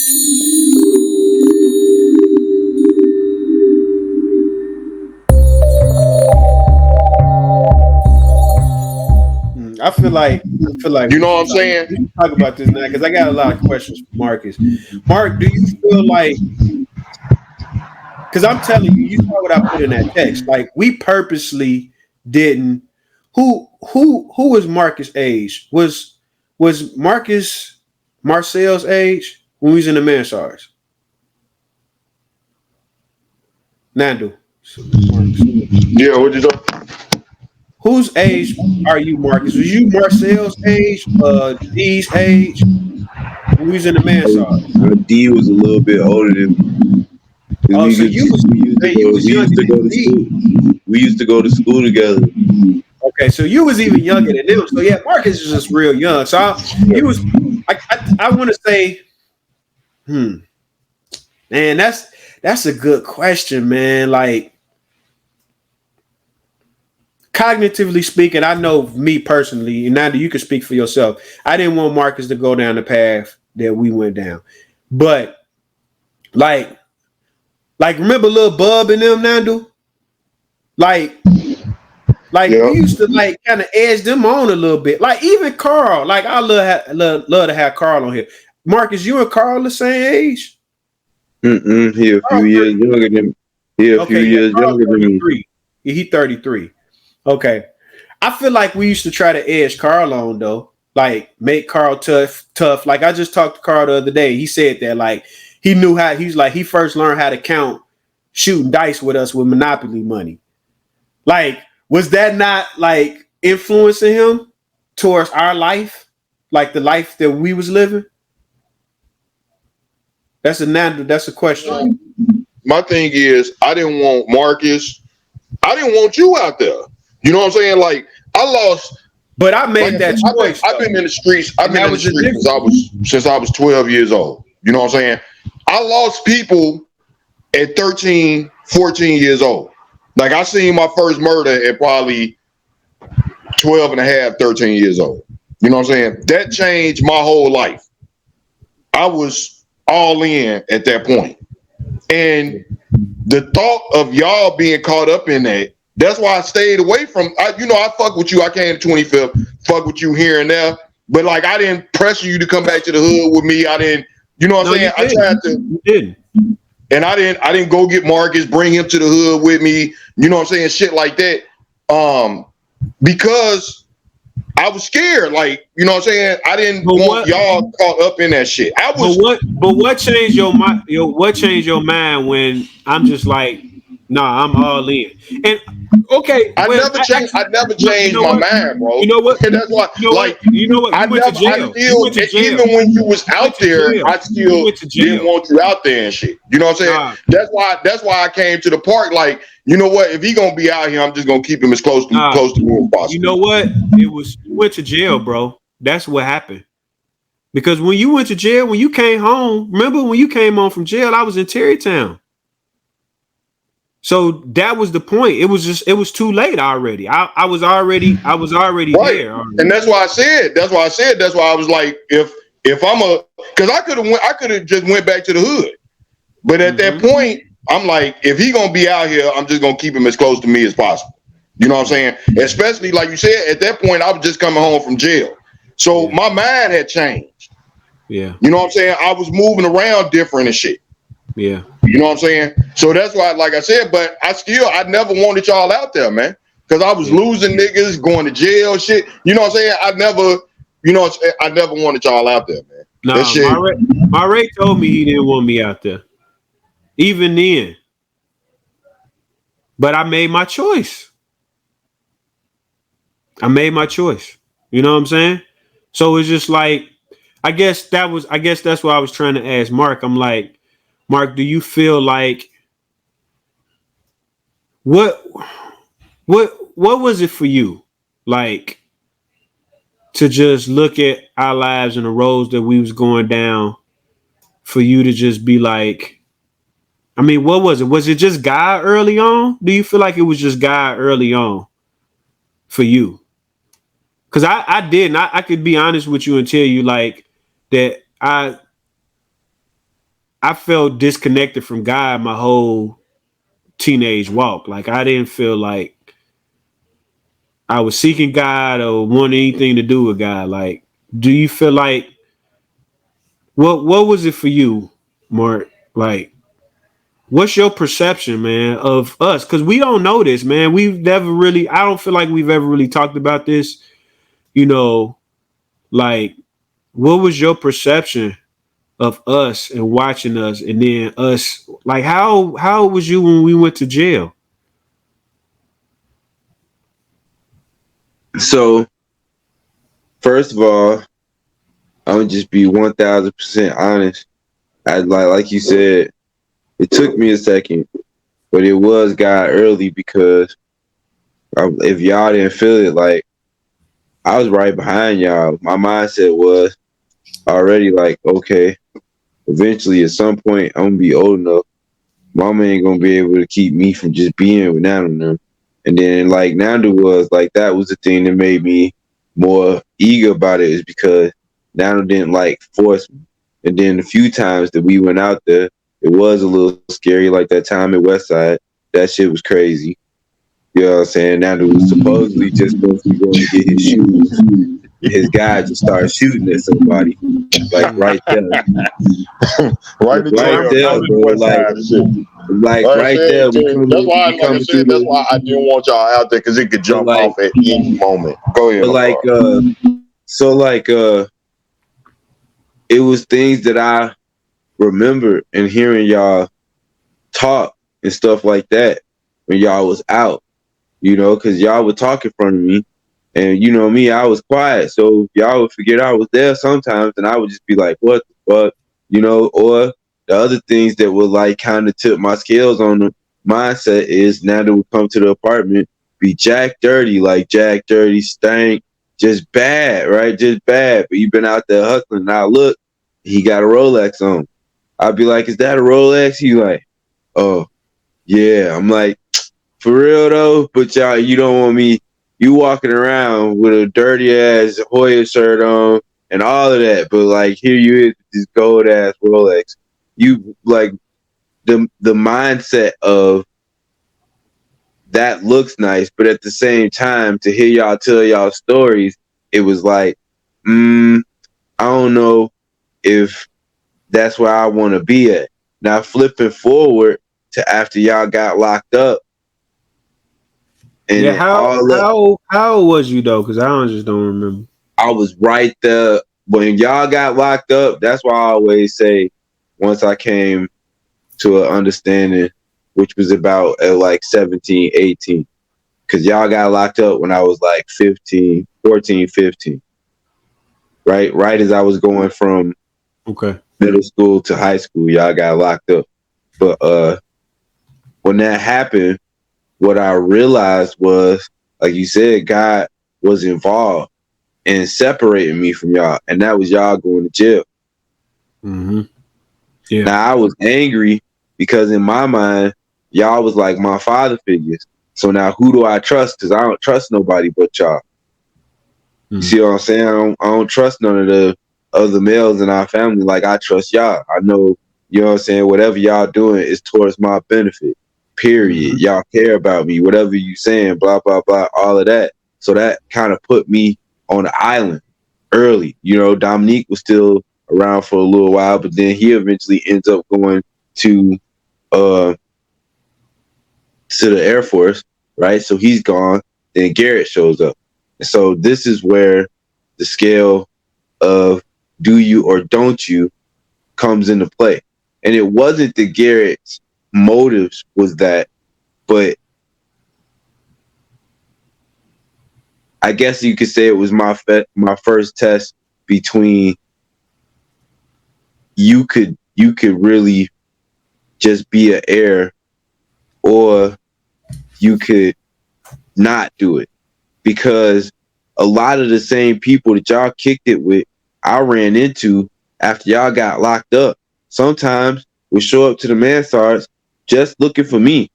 I feel like You we know what should I'm saying? talk about this now because I got a lot of questions for Marcus. Mark, do you feel like because I'm telling you, you saw what I put in that text. Like we purposely didn't. Who was Marcus' age? Was Marcus Marcel's age when we was in the Mansards? Nando. Marcus. Yeah, what you talking? Whose age are you, Marcus? Was you Marcel's age? D's age? When we was in the Mansards. D was a little bit older than me. 'Cause Oh, so you was man, you was we younger used to than go to D. school. We used to go to school together. Okay, so you was even younger than them. So yeah, Marcus is just real young. So you was. I want to say, hmm, man, that's a good question, man. Like cognitively speaking, I know me personally, and now that you can speak for yourself, I didn't want Marcus to go down the path that we went down. But like, remember Lil Bub and them, Nando? Like, we Yeah. used to like kind of edge them on a little bit. Like even Carl, like I love to have Carl on here. Marcus, you and Carl the same age? He a few Carl years 33. younger than he a few Okay, yeah, years Carl younger than me. 33. Yeah, he 33. Okay. I feel like we used to try to edge Carl on though. Like make Carl tough. Like I just talked to Carl the other day. He said that like he knew how he's like he first learned how to count shooting dice with us with Monopoly money. Like, was that not like influencing him towards our life? Like the life that we was living? That's a question. My thing is, I didn't want Marcus. I didn't want you out there. You know what I'm saying? Like I lost. But I Like made I that said, choice I've though. been in the streets. I've And been that in the was the streets difference. since I was 12 years old. You know what I'm saying? I lost people at 13, 14 years old. Like I seen my first murder at probably 12 and a half, 13 years old. You know what I'm saying? That changed my whole life. I was all in at that point. And the thought of y'all being caught up in that's why I stayed away from I fuck with you. I came to 25th, fuck with you here and there. But like I didn't pressure you to come back to the hood with me. I didn't, you know what I'm No, saying? you I didn't. tried to You didn't. and I didn't go get Marcus, bring him to the hood with me, you know what I'm saying? Shit like that. Because I was scared. Like, you know what I'm saying? I didn't But want what y'all caught up in that shit. I but was what changed your mind what changed your mind when I'm just like, nah, I'm all in. And okay, I well never changed. actually I never you changed know my what? mind, You bro. know what? And that's why, like, You went to I jail. You still, went to jail. even when you was You went out to there, jail. I You still went to didn't jail. want you out there and shit. You know what I'm saying? Nah, That's why I came to the park. Like, you know what? If he gonna be out here, I'm just gonna keep him as nah. close to me as You possible. know what? It was you went to jail, bro. That's what happened. Because when you went to jail, when you came home, remember when you came home from jail, I was in Terrytown. So that was the point. It was too late already. I was already Right. there And already. that's why I said. That's why I was like, if I'm because I could have just went back to the hood. But at that Hmm. point, I'm like, if he gonna be out here, I'm just gonna keep him as close to me as possible. You know what I'm saying? Especially like you said, at that point, I was just coming home from jail. So Yeah. my mind had changed. Yeah. You know what I'm saying? I was moving around different and shit. Yeah. You know what I'm saying? So that's why, like I said, but I never wanted y'all out there, man. Because I was Yeah. losing niggas, going to jail, shit. You know what I'm saying? I never wanted y'all out there, man. That Nah, shit. My Ray told me he didn't want me out there. Even then. But I made my choice. I made my choice. You know what I'm saying? So it's just like I guess that's what I was trying to ask Mark. I'm like, Mark, do you feel like what what was it for you? Like to just look at our lives and the roads that we was going down for you to just be like, I mean, what was it? Was it just God early on? Do you feel like it was just God early on for you? Because I didn't. I could be honest with you and tell you like that I felt disconnected from God my whole teenage walk. Like I didn't feel like I was seeking God or wanting anything to do with God. Like, do you feel like what was it for you, Mark? Like, what's your perception, man, of us? Because we don't know this, man. We've never really. I don't feel like we've ever really talked about this. You know, like, what was your perception of us and watching us, and then us? Like, how was you when we went to jail? So first of all, I'm gonna just be 1,000% honest. I like you said, it took me a second, but it was God early because if y'all didn't feel it, like I was right behind y'all. My mindset was already like, okay, eventually at some point I'm gonna be old enough. Mama ain't gonna be able to keep me from just being with Nana and them. And then like Nanda was like, that was the thing that made me more eager about it, is because Nana didn't like force me. And then the few times that we went out there, it was a little scary. Like that time at Westside, that shit was crazy. You know what I'm saying? Nanda was supposedly just supposed to be going to get his shoes. His guy just started shooting at somebody, like right there, Right the right there, bro. Like right there. That's why, like I said, that's why I didn't want y'all out there, because it could jump off at any moment. Go ahead. But like, it was things that I remember and hearing y'all talk and stuff like that when y'all was out, you know, because y'all would talk in front of me, and you know me, I was quiet, so y'all would forget I was there sometimes, and I would just be like, what the fuck, you know. Or the other things that would like kind of tip my scales on the mindset is now that would come to the apartment, be jack dirty, stank, just bad, right? Just bad. But you've been out there hustling. Now look, he got a Rolex on. I'd be like, is that a Rolex? He like, oh, yeah. I'm like, for real though? But y'all, you don't want me, you walking around with a dirty ass Hoya shirt on and all of that. But like, here you is with this gold ass Rolex. You like the mindset of that looks nice, but at the same time, to hear y'all tell y'all stories, it was like, I don't know if that's where I want to be at. Now flipping forward to after y'all got locked up, and Yeah, how old was you though? Because I just don't remember. I was right there when y'all got locked up. That's why I always say, once I came to an understanding, which was about at like 17, 18, because y'all got locked up when I was like 15, 14, 15. Right as I was going from middle school to high school, y'all got locked up. But when that happened, what I realized was, like you said, God was involved in separating me from y'all, and that was y'all going to jail. Mm-hmm. Yeah. Now I was angry because in my mind, y'all was like my father figures. So now who do I trust? Because I don't trust nobody but y'all. You see what I'm saying? I don't trust none of the other males in our family like I trust y'all. I know, you know what I'm saying, whatever y'all doing is towards my benefit, period. Y'all care about me, whatever you saying, blah, blah, blah, all of that. So that kind of put me on the island early. You know, Dominique was still around for a little while, but then he eventually ends up going to the Air Force, right? So he's gone. Then Garrett shows up. And so this is where the scale of do you or don't you comes into play. And it wasn't that Garrett's motives was that, but I guess you could say it was my first test between you could really just be an heir, or you could not do it. Because a lot of the same people that y'all kicked it with, I ran into after y'all got locked up. Sometimes would show up to the Mansards just looking for me.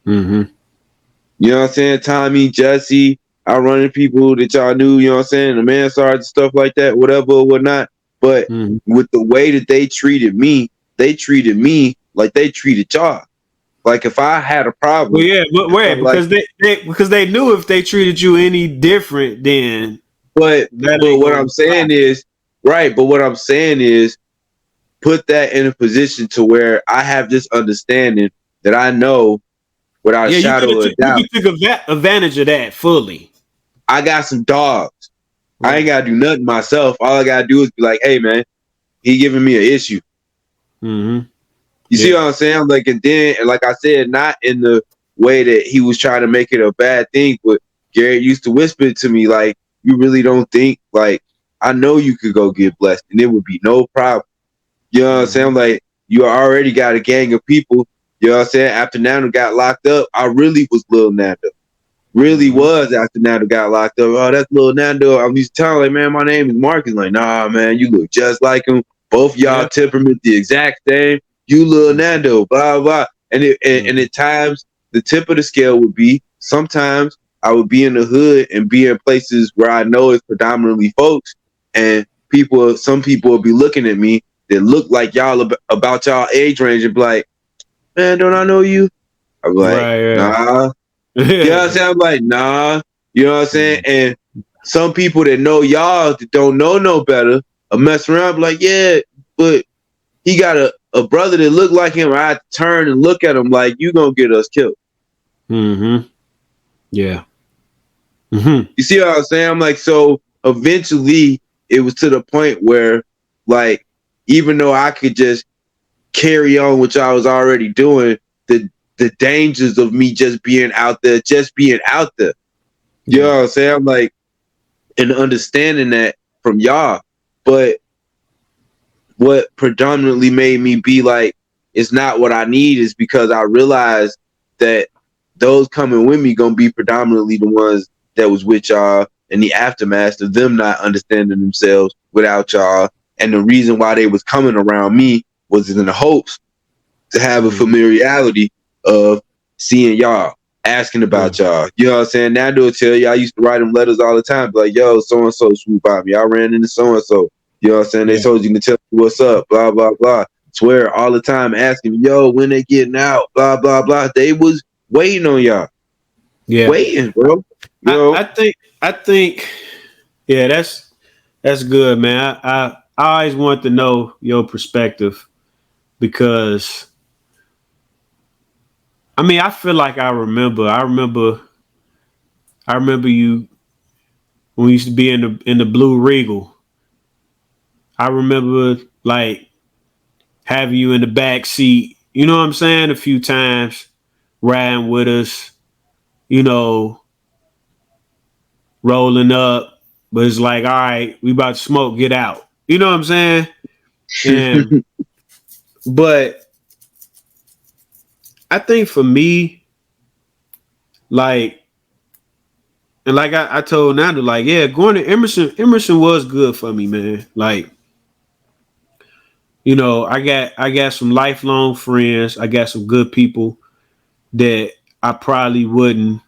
Mm-hmm. You know what I'm saying? Tommy, Jesse, I run into people that y'all knew, you know what I'm saying, the Mansards and stuff like that, whatever or whatnot. But with the way that they treated me, they treated me like they treated y'all. Like if I had a problem, well, yeah, but where because like, they knew if they treated you any different, then but that but ain't what gonna I'm saying fly. is right. But what I'm saying is put that in a position to where I have this understanding that I know without a Yeah, shadow of a doubt. you could take advantage of that fully. I got some dogs. I ain't Right. gotta do nothing myself. All I gotta do is be like, hey man, he giving me an issue. Mm-hmm. You see what I'm saying? Like, and then, and like I said, not in the way that he was trying to make it a bad thing, but Garrett used to whisper to me, like, you really don't think, like, I know you could go get blessed and it would be no problem. You know what I'm saying? Like, you already got a gang of people. You know what I'm saying? After Nando got locked up, I really was Lil Nando. Really was after Nando got locked up. Oh, that's Lil Nando. I used to tell him, like, man, my name is Marcus. Like, nah, man, you look just like him. Both y'all temperament the exact same. You Lil Nando, blah, blah. And at times, the tip of the scale would be sometimes I would be in the hood and be in places where I know it's predominantly folks, and some people will be looking at me that look like y'all about y'all age range and be like, man, don't I know you? I'm like, Right. nah. You know what I'm saying? I'm like, nah. You know what I'm saying? And some people that know y'all that don't know no better will mess around, be like, yeah, but he got a brother that look like him. I turn and look at him like, you gonna get us killed. Mm-hmm. Yeah. Mm-hmm. You see what I'm saying? I'm like, so eventually it was to the point where, like, even though I could just carry on what I was already doing, the dangers of me just being out there. You know what I'm saying? I'm like, and understanding that from y'all. But what predominantly made me be like, it's not what I need is because I realized that those coming with me gonna be predominantly the ones that was with y'all in the aftermath of them not understanding themselves without y'all. And the reason why they was coming around me was in the hopes to have a familiarity of seeing y'all, asking about y'all. You know what I'm saying? Now do tell you, I used to write them letters all the time, be like, yo, so-and-so swooped by me. I ran into so-and-so. You know what I'm saying? They told you to tell me what's up, blah, blah, blah. Swear all the time asking me, yo, when they getting out, blah, blah, blah. They was waiting on y'all. Yeah. Waiting, bro. You know? I think, yeah, that's good, man. I always want to know your perspective because I mean, I feel like I remember you when we used to be in the Blue Regal. I remember like having you in the back seat, you know what I'm saying, a few times, riding with us, you know, rolling up, but it's like, all right, we about to smoke, get out. You know what I'm saying? And but I think for me, like, and like I told Nando, like, yeah, going to Emerson was good for me, man. Like, you know, I got some lifelong friends. I got some good people that I probably wouldn't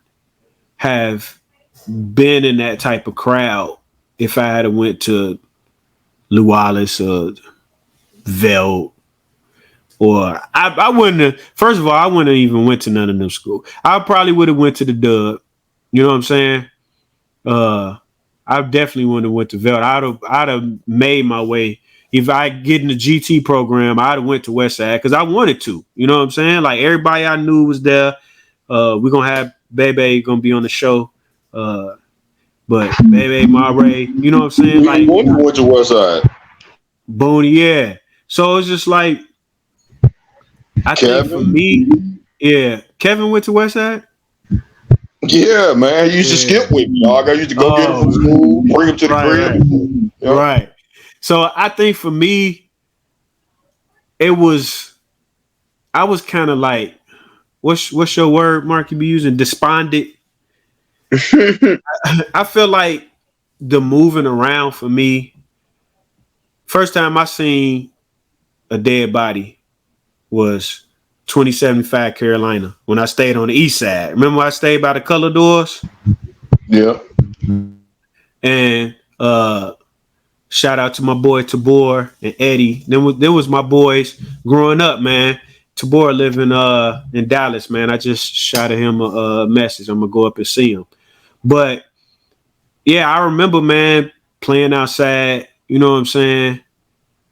have been in that type of crowd if I had went to Lualis or Veld, or I wouldn't have. First of all, I wouldn't have even went to none of them schools. I probably would have went to the Dub. You know what I'm saying? I definitely wouldn't have went to Veld. I'd have made my way. If I get in the GT program, I'd have went to Westside because I wanted to. You know what I'm saying? Like everybody I knew was there. We're gonna have Bebe gonna be on the show. But Bebe, Ma Ray, you know what I'm saying? Like When went to Westside? Booney, yeah. So it's just like I think for Kevin? me, yeah. Kevin went to Westside? Yeah, man. He used to skip with me, dog. I used to go get him Oh, from school, bring him to the crib. right. You know? Right. So I think for me, I was kind of like, what's your word, Mark? You be using despondent. I feel like the moving around for me. First time I seen a dead body was 2075 Carolina when I stayed on the east side. Remember I stayed by the color doors? Yeah. And Shout out to my boy Tabor and Eddie. There was my boys growing up, man. Tabor living in Dallas, man. I just shot him a message. I'm gonna go up and see him. But yeah, I remember, man, playing outside. You know what I'm saying?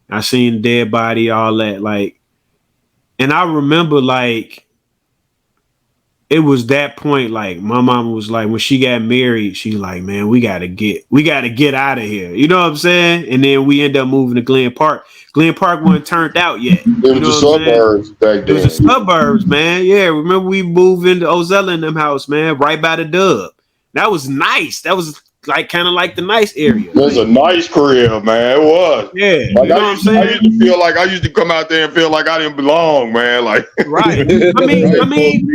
I seen dead body, all that, like, and I remember like it was that point, like my mama was like, when she got married, she's like, man, we gotta get out of here. You know what I'm saying? And then we end up moving to Glen Park. Glen Park wasn't turned out yet. It was the suburbs back then. It was the suburbs, man. Yeah, remember we moved into Ozella in them house, man, right by the Dub. That was nice. That was like kind of like the nice area. It was a nice crib, man. It was. Yeah, like, you know what I'm saying? I used to feel like I used to come out there and feel like I didn't belong, man. Like, right. I mean,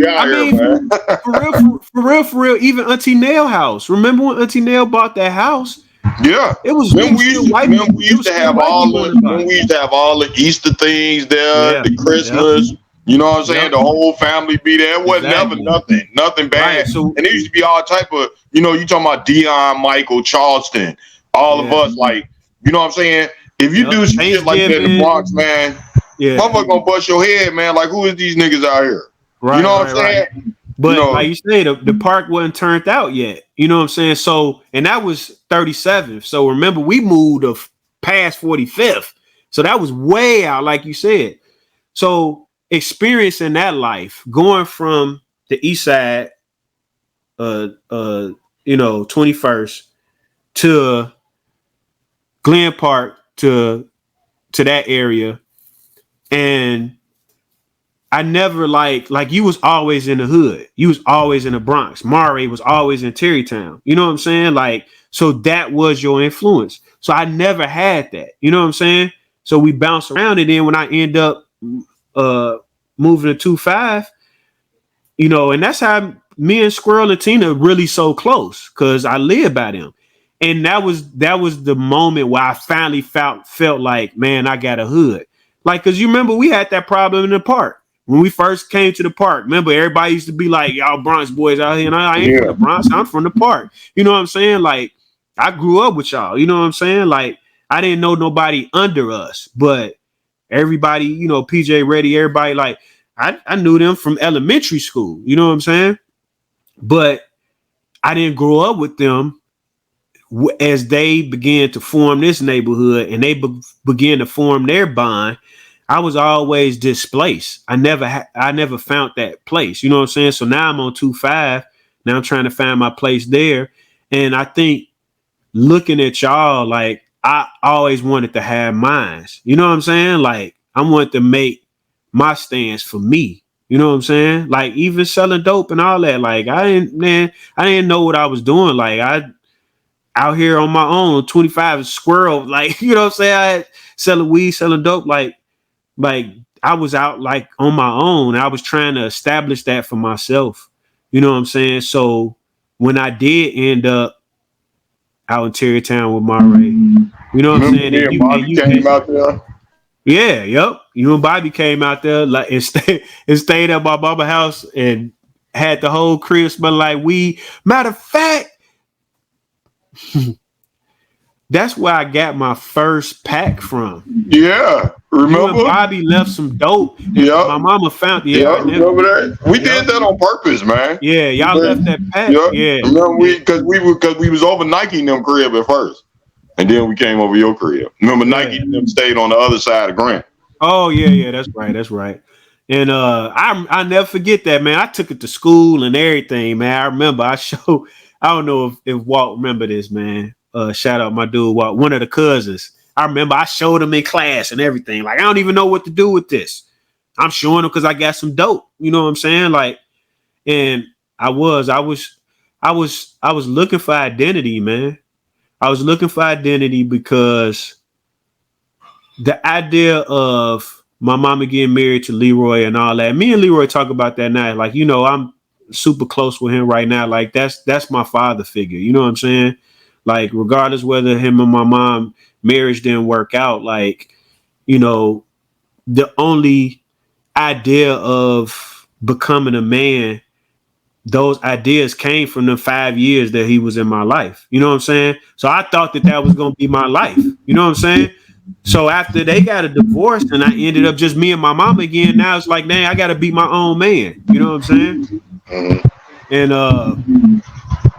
for real. Even Auntie Nail house. Remember when Auntie Nail bought that house? Yeah, it was. When we used to have all the Easter things there, the Christmas. You know what I'm saying? The whole family be there. It wasn't never nothing bad. Right, so, and there used to be all type of, you talking about Dion, Michael, Charleston, all of us. Like, you know what I'm saying? If you do some shit like that in the Bronx, man, motherfucker gonna bust your head, man. Like, who is these niggas out here? Right, you know what I'm saying? Right. But like you say, the park wasn't turned out yet. You know what I'm saying? So, and that was 37th. So remember, we moved past 45th. So that was way out, like you said. So experiencing that life, going from the east side, 21st to Glen Park to that area, and I never like you was always in the hood. You was always in the Bronx. Mare was always in Terrytown. You know what I'm saying? Like, so that was your influence. So I never had that. You know what I'm saying? So we bounced around, and then when I end up moving to 2-5, and that's how me and Squirrel and Tina really so close, because I live by them. And that was the moment where I finally felt like, man, I got a hood. Like, because you remember we had that problem in the park. When we first came to the park, remember everybody used to be like, y'all Bronx boys out here, and I ain't from the Bronx, I'm from the park. You know what I'm saying? Like, I grew up with y'all. You know what I'm saying? Like, I didn't know nobody under us, but everybody, PJ Reddy, everybody, like, I knew them from elementary school. You know what I'm saying? But I didn't grow up with them as they began to form this neighborhood, and they began to form their bond. I was always displaced. I never found that place. You know what I'm saying? So now I'm on 2-5. Now I'm trying to find my place there. And I think looking at y'all, like, I always wanted to have mines. You know what I'm saying? Like, I wanted to make my stance for me. You know what I'm saying? Like, even selling dope and all that. Like, I didn't know what I was doing. Like, I out here on my own, 25 Squirrel. Like, you know what I'm saying? I had selling weed, selling dope. Like I was out like on my own. I was trying to establish that for myself. You know what I'm saying? So when I did end up out in Terrytown with Mare, you know what I'm saying? And Bobby came out there. Yeah, yep. You and Bobby came out there like and stayed at my mama's house and had the whole crib smell like weed. Matter of fact, that's where I got my first pack from. Yeah, remember? You and Bobby left some dope. Yeah, my mama found. Remember that? We did that on purpose, man. Yeah, y'all left that pack. Yeah. Remember because we was over Nike in them crib at first, and then we came over your crib. Remember, Nike and them stayed on the other side of Grant. Oh yeah, that's right. And I never forget that, man. I took it to school and everything, man. I remember I don't know if Walt remember this, man. Shout out my dude Walt, one of the cousins. I remember I showed him in class and everything. Like, I don't even know what to do with this. I'm showing him because I got some dope. You know what I'm saying? Like, and I was looking for identity, man. I was looking for identity because the idea of my mama getting married to Leroy and all that. Me and Leroy talk about that now. Like, I'm super close with him right now. Like, that's my father figure. You know what I'm saying? Like, regardless whether him and my mom marriage didn't work out, like, the only idea of becoming a man those ideas came from the 5 years that he was in my life. You know what I'm saying? So I thought that was going to be my life. You know what I'm saying? So after they got a divorce and I ended up just me and my mom again, now it's like, dang, I got to be my own man. You know what I'm saying? And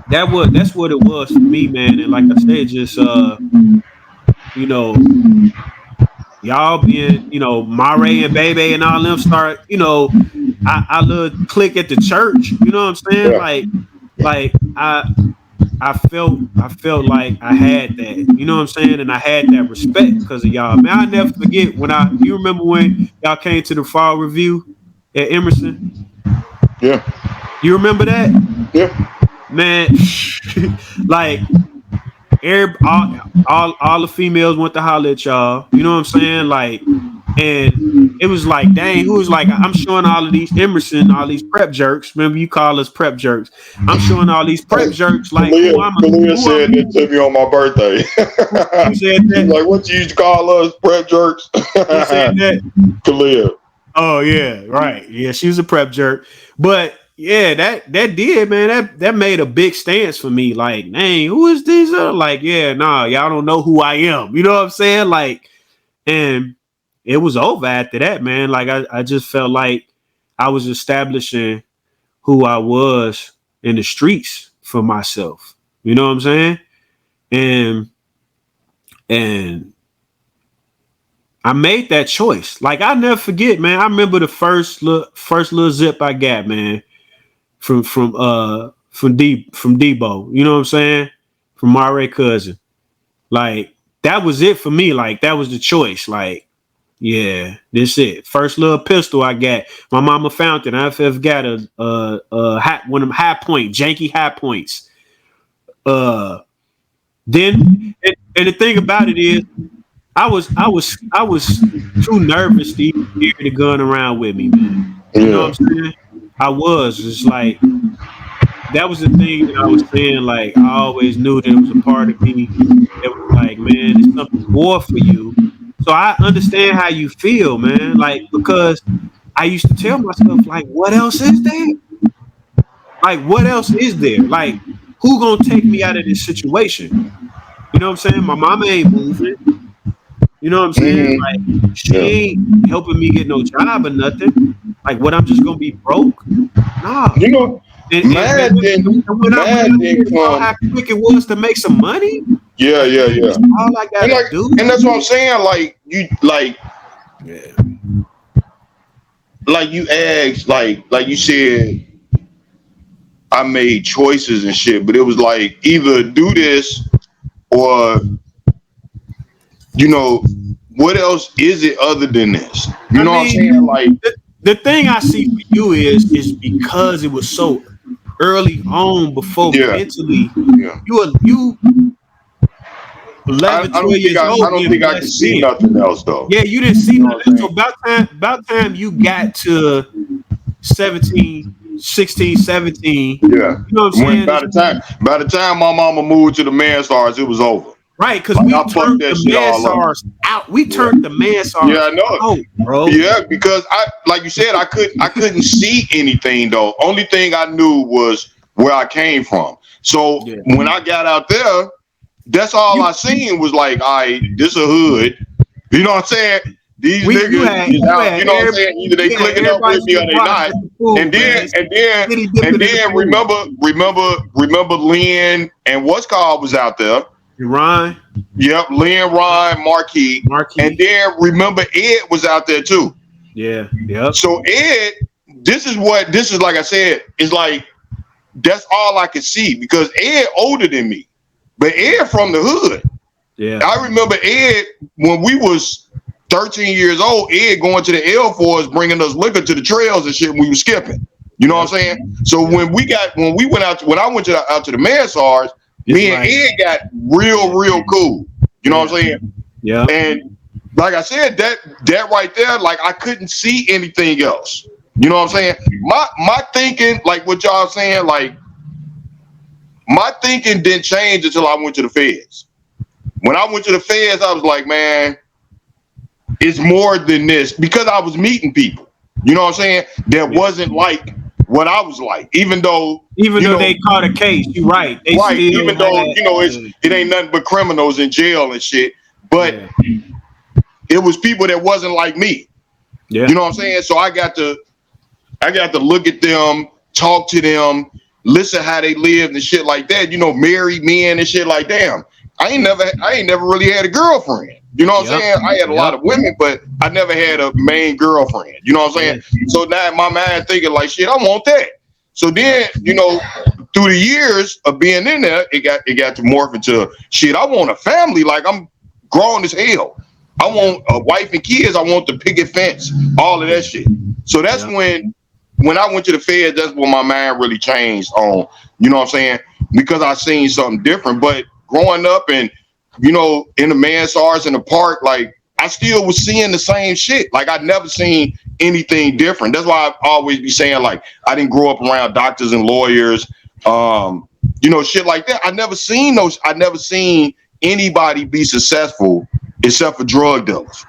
that's what it was for me, man. And like I said, just you know, y'all being, Mare and Bebe and all them start, I love click at the church. You know what I'm saying? Yeah. Like I felt like I had that. You know what I'm saying? And I had that respect because of y'all. Man, I'll never forget you remember when y'all came to the fall review at Emerson? Yeah. You remember that? Yeah. Man, like all the females went to holler at y'all. You know what I'm saying? Like, and it was like, dang, who was like, I'm showing all of these Emerson, all these prep jerks. Remember, you call us prep jerks. I'm showing all these prep jerks. Like, Kalia said that to me on my birthday. You said that? Like, what you used to call us, prep jerks? You said that? Kalia. Oh yeah, right. Yeah, she was a prep jerk, but. Yeah, that did, man. That made a big stance for me. Like, dang, who is this? Like, yeah, nah, y'all don't know who I am. You know what I'm saying? Like, and it was over after that, man. Like, I just felt like I was establishing who I was in the streets for myself. You know what I'm saying? And I made that choice. Like, I'll never forget, man. I remember the first little zip I got, man. From Debo, you know what I'm saying? From Mare cousin. Like, that was it for me. Like, that was the choice. Like, yeah, this it. First little pistol I got. My mama found it. I got one of them high point, janky high points. Then and the thing about it is I was too nervous to even carry the gun around with me, man. You know what I'm saying? I was just like, that was the thing that I was saying. Like, I always knew that it was a part of me that was like, man, there's something more for you. So I understand how you feel, man. Like, because I used to tell myself, like, what else is there? Like, what else is there? Like, who gonna take me out of this situation? You know what I'm saying? My mama ain't moving. You know what I'm saying? Like, she ain't helping me get no job or nothing. Like, what, I'm just gonna be broke? Nah. You know, Mad didn't come. How quick it was to make some money. Yeah. All I gotta do. And that's what I'm saying. Like, you asked, like you said, I made choices and shit, but it was like either do this or, what else is it other than this? You know what I'm saying? Like, the thing I see for you is because it was so early on before mentally, you 11, 12 years old. I don't think I could see nothing else though. Yeah, you didn't see nothing. So about time you got to 17, 16, 17. Yeah. You know what I'm saying? By the time my mama moved to the Mansards, it was over. Right, because we turned the Mansards out. We turned the Mansards out, bro. Yeah, because like you said, I couldn't see anything though. Only thing I knew was where I came from. So when I got out there, that's all I seen was like, all right, this a hood. You know what I'm saying? These niggas is out, you know what I'm saying? Either they clicking up with me or they not. And then remember Lynn and what's called was out there. Ryan. Yep, Lynn, Ryan, Marquis. And then remember Ed was out there too. Yeah. Yep. So Ed, this is like I said, it's like that's all I could see because Ed older than me. But Ed from the hood. Yeah. I remember Ed when we was 13 years old, Ed going to the Air Force bringing us liquor to the trails and shit when we were skipping. You know what I'm saying? So when I went out to the Mansards, me and Ed got real cool. You know what I'm saying? Yeah. And like I said, that right there, like I couldn't see anything else. You know what I'm saying? My thinking, like what y'all saying, like my thinking didn't change until I went to the feds. When I went to the feds, I was like, man, it's more than this because I was meeting people. You know what I'm saying? That wasn't like what I was like, even though they caught a case, you're right. They right, still even though it ain't nothing but criminals in jail and shit, but it was people that wasn't like me. Yeah. You know what I'm saying? So I got to look at them, talk to them, listen how they lived and shit like that. Married men and shit like damn. I ain't never really had a girlfriend. You know what I'm saying? I had a lot of women, but I never had a main girlfriend. You know what I'm saying? So now in my mind thinking like shit, I want that. So then, through the years of being in there, it got to morph into shit. I want a family. Like I'm grown as hell. I want a wife and kids. I want the picket fence, all of that shit. So that's when I went to the Fed, that's when my mind really changed on, you know what I'm saying? Because I seen something different. But growing up and, in the Mansards in the park, like I still was seeing the same shit. Like I'd never seen anything different. That's why I always be saying like I didn't grow up around doctors and lawyers, shit like that. I never seen anybody be successful except for drug dealers.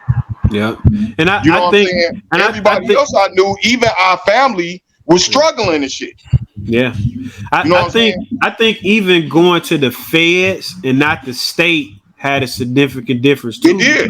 Yeah, and I think and everybody else I knew, even our family, was struggling and shit. Yeah, I think even going to the feds and not the state had a significant difference too. It did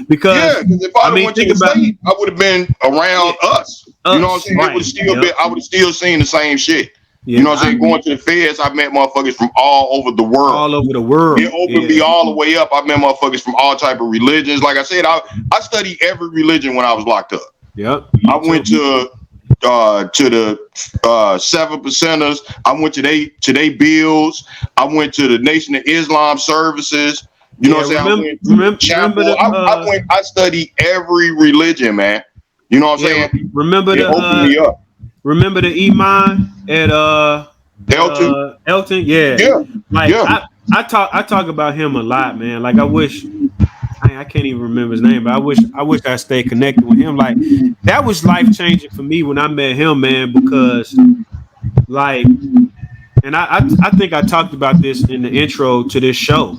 because if I went to the state, I would have been around us. You know what I'm saying? Right. It would still been. I would have still seen the same shit. Yeah, you know what I'm saying? Going to the feds, I met motherfuckers from all over the world. All over the world. It opened me all the way up. I met motherfuckers from all type of religions. Like I said, I studied every religion when I was locked up. Yep. I went to the 7%ers. I went to they bills. I went to the Nation of Islam services. You know what I'm saying? I studied every religion, man. You know what I'm saying? Remember it opened me up. Remember the Iman at Elton? Elton, yeah. Like I talk about him a lot, man. Like I wish I can't even remember his name, but I wish I stayed connected with him. Like that was life changing for me when I met him, man, because like, and I think I talked about this in the intro to this show.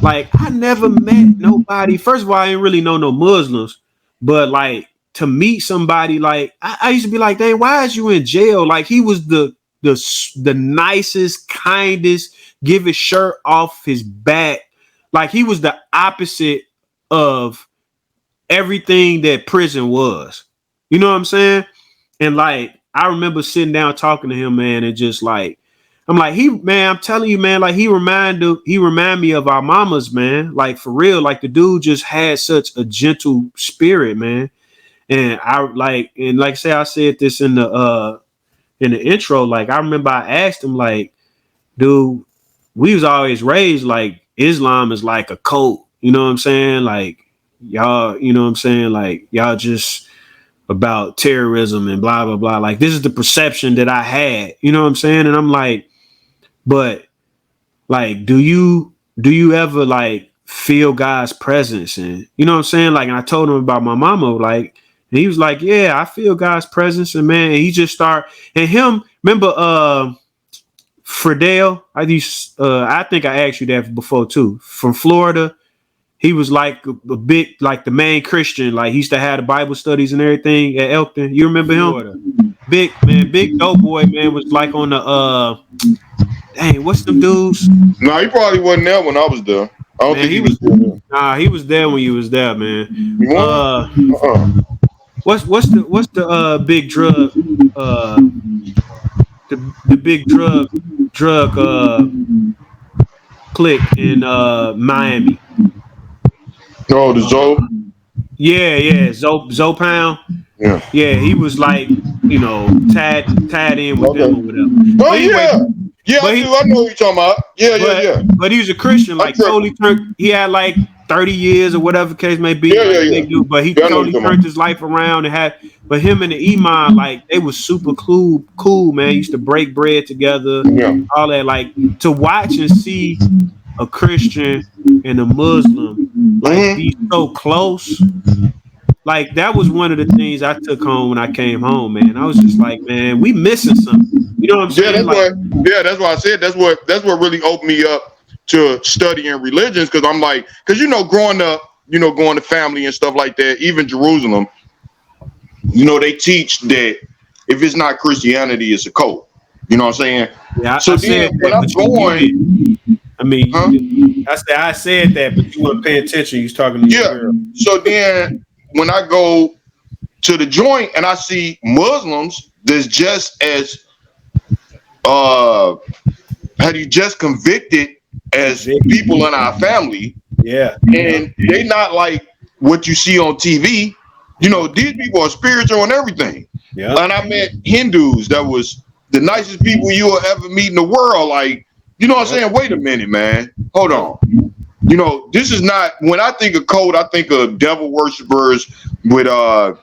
Like I never met nobody. First of all, I didn't really know no Muslims, but like to meet somebody, like I used to be like, dang, why is you in jail? Like he was the nicest, kindest, give his shirt off his back. Like he was the opposite of everything that prison was. You know what I'm saying? And like I remember sitting down talking to him, man, and just like I'm like, I'm telling you, man, like he remind me of our mamas, man. Like for real, like the dude just had such a gentle spirit, man. And like I said this in the intro, like I remember I asked him, like, dude, we was always raised like Islam is like a cult, you know what I'm saying? Like y'all, you know what I'm saying? Like y'all just about terrorism and blah, blah, blah. Like this is the perception that I had, you know what I'm saying? And I'm like, but like, do you ever like feel God's presence? And you know what I'm saying? Like, and I told him about my mama, like, and he was like, yeah, I feel God's presence. And man, he just remember Fredell? I think I asked you that before too. From Florida. He was like a bit like the main Christian. Like he used to have the Bible studies and everything at Elkton. You remember him? Florida. Big dope boy, man, was like on the dang, what's them dudes? No, he probably wasn't there when I was there. I don't think he was there. Nah, he was there when you was there, man. What's the big drug the big drug clique in Miami? Oh, the Zoe? Yeah, Zoe Pound. Yeah, he was like, you know, tied in with them or whatever. Oh, anyway, yeah, I know what you're talking about. Yeah. But he was a Christian, like totally turned. He had like 30 years or whatever the case may be. Dude, but he totally turned his life around and but him and the Iman, like they was super cool, man. He used to break bread together, all that. Like to watch and see a Christian and a Muslim like be so close. Like that was one of the things I took home when I came home, man. I was just like, man, we missing something. You know what I'm saying? That's why I said that's what really opened me up to studying religions, because I'm like, because growing up, going to family and stuff like that, even Jerusalem, they teach that if it's not Christianity, it's a cult. You know what I'm saying? Yeah, So I then said when that, I'm but going, I mean, huh? I said that, but you weren't paying attention. You was talking to your Yeah. girl. So then when I go to the joint and I see Muslims that's just as just convicted as people in our family, Yeah. and they not like what you see on TV. You know, these people are spiritual and everything. Yeah. And I met Hindus that was the nicest people you will ever meet in the world. Like, you know what I'm saying? Wait a minute, man. Hold on. You know, this is not, when I think of cult, I think of devil worshippers with the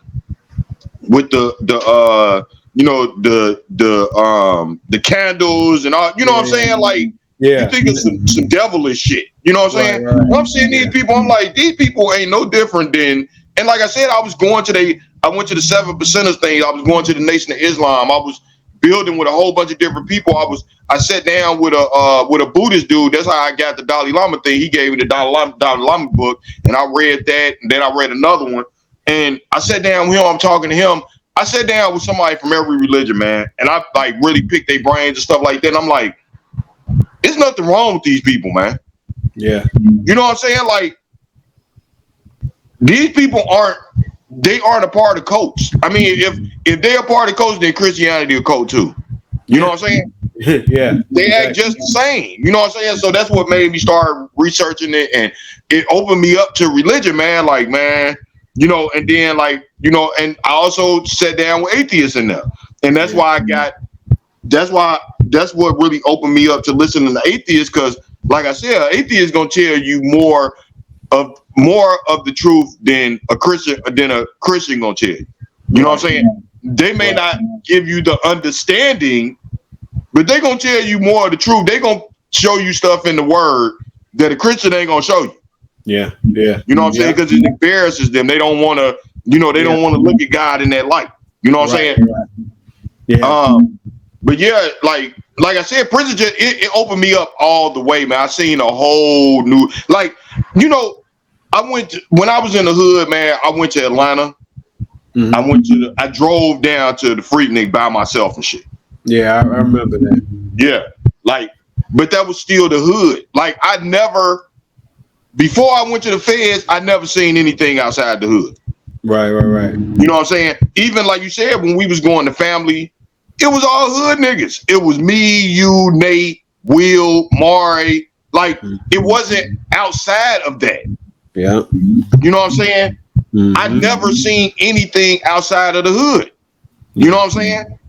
candles and all, you know what I'm saying? Like, you think of some devilish shit. You know what I'm saying? Right. When I'm seeing these people, I'm like, these people ain't no different than, and like I said, I went to the 7 percenters thing. I was going to the Nation of Islam. I was building with a whole bunch of different people. I sat down with a Buddhist dude. That's how I got the Dalai Lama thing. He gave me the Dalai Lama book, and I read that, and then I read another one. And I sat down with him. I'm talking to him. I sat down with somebody from every religion, man, and I like really picked their brains and stuff like that. And I'm like, there's nothing wrong with these people, man. Yeah. You know what I'm saying? Like, these people aren't a part of cults. I mean, if they're a part of cults, then Christianity a cult too. You know what I'm saying? Yeah. They act just the same. You know what I'm saying? So that's what made me start researching it, and it opened me up to religion, man. Like, man, you know, and then like, you know, and I also sat down with atheists in there. And that's why that's what really opened me up to listening to atheists, because like I said, an atheist gonna tell you more of the truth than a Christian gonna tell you. You know what I'm saying? They may not give you the understanding, but they gonna tell you more of the truth. They gonna show you stuff in the word that a Christian ain't gonna show you. Yeah. Yeah. You know what I'm saying? Because it embarrasses them. They don't want to, you know, they don't want to look at God in that light. You know what I'm saying? Yeah. But yeah, like I said, prison just it opened me up all the way, man. I seen a whole new, like, you know, when I was in the hood, man, I went to Atlanta. Mm-hmm. I drove down to the Freaknik by myself and shit. Yeah, I remember that. Yeah, like, but that was still the hood. Like, before I went to the feds, I never seen anything outside the hood. Right. You know what I'm saying? Even like you said, when we was going to family, it was all hood niggas. It was me, you, Nate, Will, Mari. Like, it wasn't outside of that. Yeah. You know what I'm saying? Mm-hmm. I never seen anything outside of the hood. You know what I'm saying?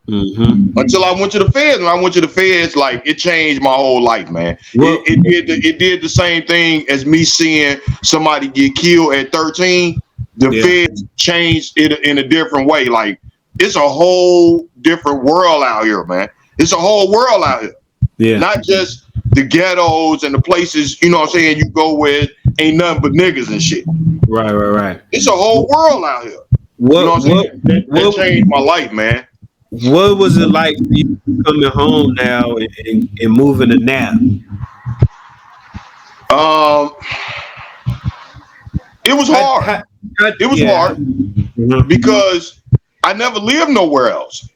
Mm-hmm. Until I went to the feds. When I went to the feds, like, it changed my whole life, man. Well, it did the same thing as me seeing somebody get killed at 13. The feds changed it in a different way. Like, it's a whole different world out here, man. It's a whole world out here. Yeah. Not just the ghettos and the places, you know what I'm saying, you go with ain't nothing but niggas and shit. Right. It's a whole world out here. You know what I'm saying? That changed my life, man. What was it like for you coming home now and moving to Nap? It was hard. It was hard because I never lived nowhere else.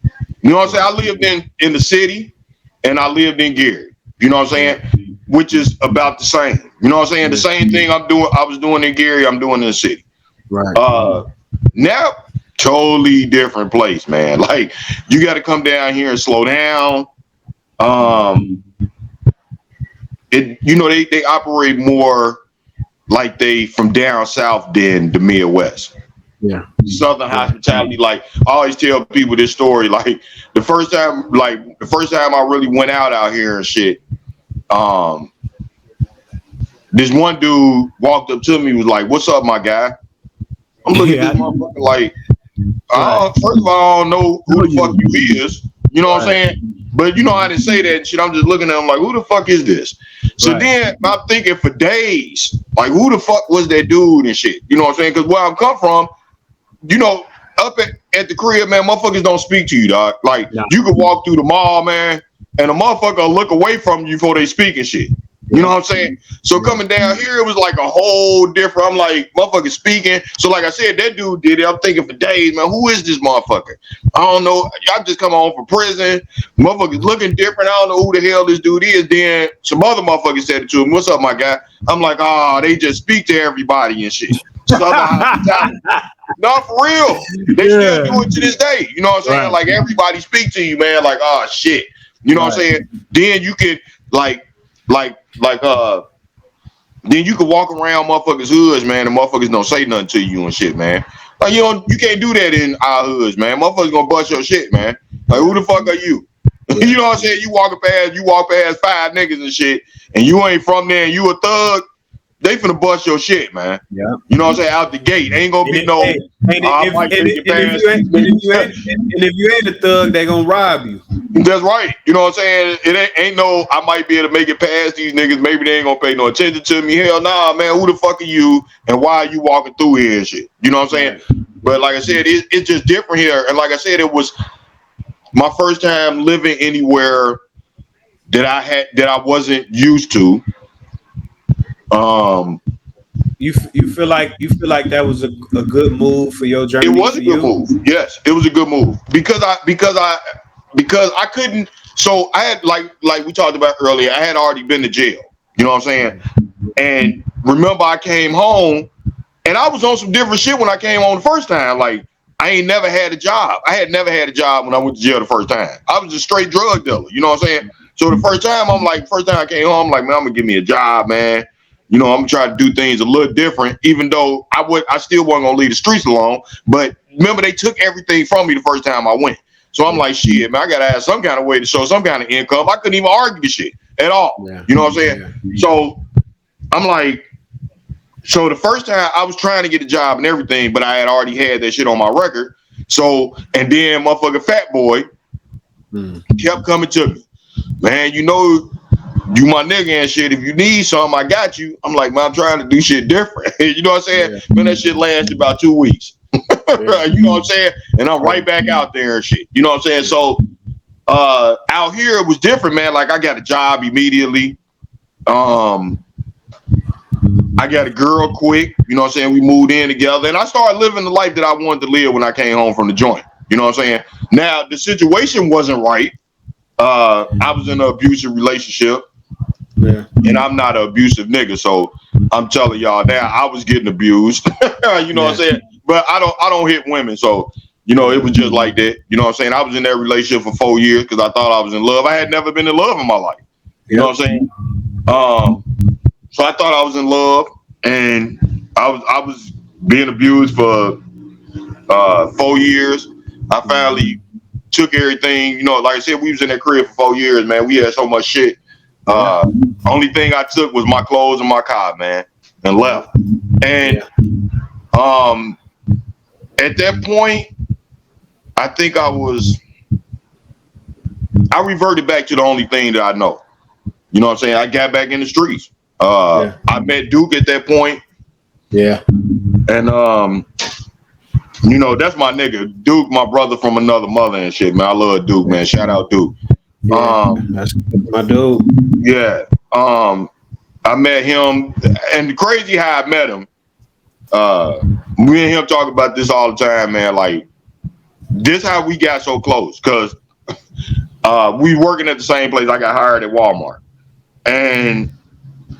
You know what I'm saying? I lived in the city and I lived in Gary. You know what I'm saying? Which is about the same. You know what I'm saying? The same thing I was doing in Gary, I'm doing in the city. Right. Now, totally different place, man. Like, you got to come down here and slow down. They operate more like they from down south than the Midwest. Yeah. Southern hospitality. Like, I always tell people this story. Like, the first time I really went out here and shit, this one dude walked up to me, was like, "What's up, my guy?" I'm looking at this motherfucker like, first of all, I don't know who the fuck you is. You know what I'm saying? But you know, I didn't say that and shit. I'm just looking at him like, who the fuck is this? So then I'm thinking for days, like, who the fuck was that dude and shit? You know what I'm saying? Because where I come from, you know, up at the crib, man, motherfuckers don't speak to you, dog. Like, you could walk through the mall, man, and a motherfucker will look away from you before they speak and shit. You know what I'm saying? So coming down here, it was like a whole different. I'm like, motherfucker speaking. So like I said, that dude did it. I'm thinking for days, man, who is this motherfucker? I don't know. Y'all just come home from prison. Motherfuckers looking different. I don't know who the hell this dude is. Then some other motherfuckers said it to him. What's up, my guy? I'm like, they just speak to everybody and shit. No, for real. They still do it to this day. You know what I'm saying? Right. Like everybody speak to you, man. Like, shit. You know what I'm saying? Then you could then you could walk around motherfuckers' hoods, man, and motherfuckers don't say nothing to you and shit, man. Like you can't do that in our hoods, man. Motherfuckers gonna bust your shit, man. Like who the fuck are you? You know what I'm saying? You walk past 5 niggas and shit, and you ain't from there and you a thug. They finna bust your shit, man. Yeah. You know what I'm saying? Out the gate. Ain't gonna be no. If you ain't a thug, they gonna rob you. That's right. You know what I'm saying? It ain't no, I might be able to make it past these niggas. Maybe they ain't gonna pay no attention to me. Hell nah, man. Who the fuck are you? And why are you walking through here and shit? You know what I'm saying? But like I said, it's just different here. And like I said, it was my first time living anywhere that I wasn't used to. You feel like that was a good move for your journey? It was a good move. Yes, it was a good move because I couldn't. So I had like we talked about earlier. I had already been to jail. You know what I'm saying? And remember, I came home and I was on some different shit when I came home the first time. Like I ain't never had a job. I had never had a job when I went to jail the first time. I was a straight drug dealer. You know what I'm saying? So the first time I came home, I'm like, man, I'm gonna give me a job, man. You know, I'm gonna try to do things a little different, even though I still wasn't gonna leave the streets alone. But remember, they took everything from me the first time I went. So I'm like, shit, man, I gotta have some kind of way to show some kind of income. I couldn't even argue the shit at all. Yeah. You know what I'm saying? Yeah. So I'm like, so the first time I was trying to get a job and everything, but I had already had that shit on my record. So, and then motherfucking Fat Boy kept coming to me. Man, you know, you my nigga and shit. If you need something, I got you. I'm like, man, I'm trying to do shit different. You know what I'm saying? Yeah. Man, that shit lasted about 2 weeks. Yeah. You know what I'm saying? And I'm right back out there and shit. You know what I'm saying? So out here it was different, man. Like I got a job immediately. I got a girl quick. You know what I'm saying? We moved in together and I started living the life that I wanted to live when I came home from the joint. You know what I'm saying? Now the situation wasn't right. I was in an abusive relationship. Yeah. And I'm not an abusive nigga, so I'm telling y'all now I was getting abused. You know what I'm saying? But I don't hit women, so you know it was just like that. You know what I'm saying? I was in that relationship for 4 years because I thought I was in love. I had never been in love in my life. You know what I'm saying? So I thought I was in love, and I was being abused for 4 years. I finally took everything. You know, like I said, we was in that crib for 4 years, man. We had so much shit. Only thing I took was my clothes and my car, man, and left. And at that point, I think I reverted back to the only thing that I know. You know what I'm saying? I got back in the streets. I met Duke at that point. Yeah. And you know, that's my nigga. Duke, my brother from another mother and shit, man. I love Duke, man. Shout out Duke. Yeah, that's my dude. Yeah. I met him, and crazy how I met him. Me and him talk about this all the time, man. Like, this how we got so close, because we working at the same place. I got hired at Walmart, and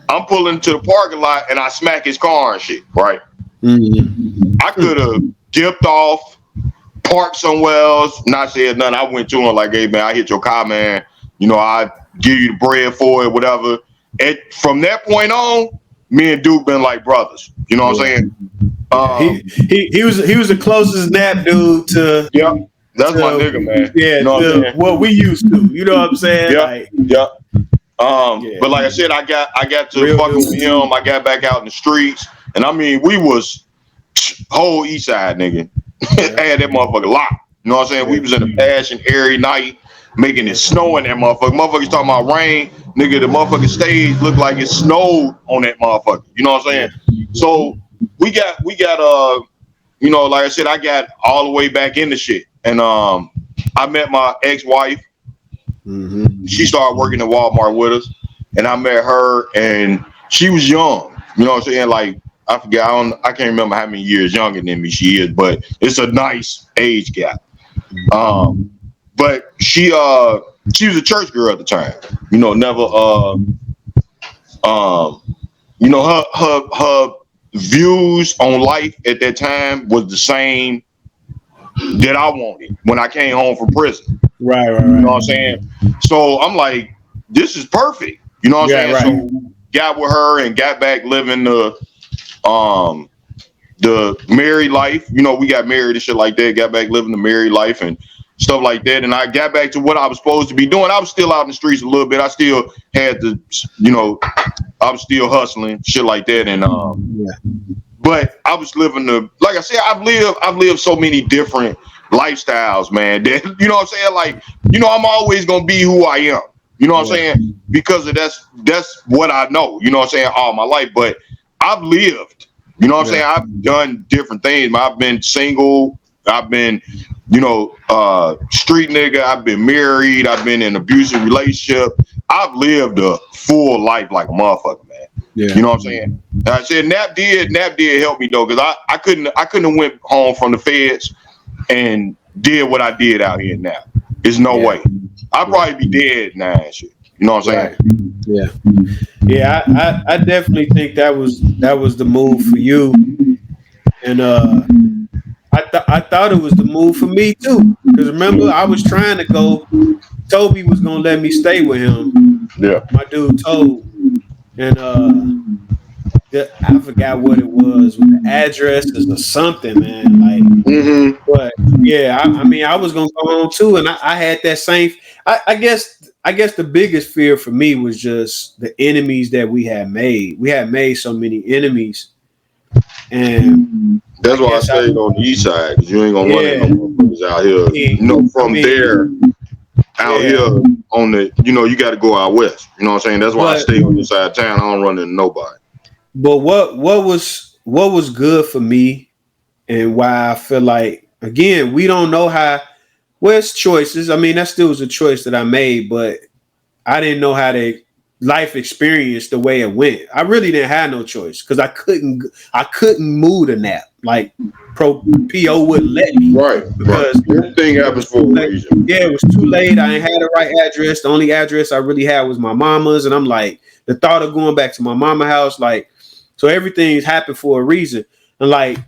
I'm pulling to the parking lot, and I smack his car and shit, right? Mm-hmm. I could have dipped off, parked somewhere else, not said nothing. I went to him like, hey, man, I hit your car, man. You know, I give you the bread for it, whatever. And from that point on, me and Duke been like brothers. You know what I'm saying? He was the closest nap dude to. Yeah, that's my nigga, man. Yeah, you know what we used to. You know what I'm saying? Yeah, But like I said, I got to fucking with him. I got back out in the streets, and I mean, we was whole East Side, nigga. I had that motherfucker locked. You know what I'm saying? We was in the Passion every night, making it snow in that motherfucker. Motherfuckers talking about rain, nigga. The motherfucking stage looked like it snowed on that motherfucker. You know what I'm saying? So we got you know, like I said, I got all the way back into shit, and I met my ex-wife. Mm-hmm. She started working at Walmart with us, and I met her, and she was young. You know what I'm saying? Like I forget, I can't remember how many years younger than me she is, but it's a nice age gap. But she was a church girl at the time. You know, never you know, her views on life at that time was the same that I wanted when I came home from prison. Right. You know what I'm saying? So I'm like, this is perfect. You know what I'm saying? Right. So got with her and got back living the married life. You know, we got married and shit like that. Got back living the married life and stuff like that. And I got back to what I was supposed to be doing. I was still out in the streets a little bit. I still had to, you know, I was still hustling, shit like that. And but I was living like I said, I've lived so many different lifestyles, man. That, you know what I'm saying? Like, you know, I'm always gonna be who I am. You know what I'm saying? Because of that's what I know. You know what I'm saying? All my life. But I've lived. You know what I'm saying? I've done different things. I've been single. I've been, you know, street nigga. I've been married. I've been in an abusive relationship. I've lived a full life like a motherfucker, man. Yeah. You know what I'm saying? And I said Nap did help me though, because I couldn't have went home from the feds and did what I did out here now. There's no way. I'd probably be dead now and shit. You know what I'm saying? Yeah. I definitely think that was the move for you. And I thought it was the move for me too. Because remember, I was trying to go. Toby was gonna let me stay with him. Yeah. My dude told. And I forgot what it was with the addresses or something, man. Like, but yeah, I mean, I was gonna go home too, and I had that same. I guess the biggest fear for me was just the enemies that we had made. We had made so many enemies, and that's why I stayed on the east side, because you ain't gonna run into no motherfuckers out here. You know, from there out here on the, you know, you got to go out west. You know what I'm saying? That's why I stay on this side of town. I don't run into nobody. But what was good for me, and why I feel like, again, we don't know how. Well, it's choices. I mean, that still was a choice that I made, but I didn't know how to life experience the way it went. I really didn't have no choice because I couldn't move to Nap. Like PO wouldn't let me. Right. Because everything happens for a reason. Yeah, it was too late. I ain't had the right address. The only address I really had was my mama's, and I'm like, the thought of going back to my mama's house, like, so everything's happened for a reason. And like,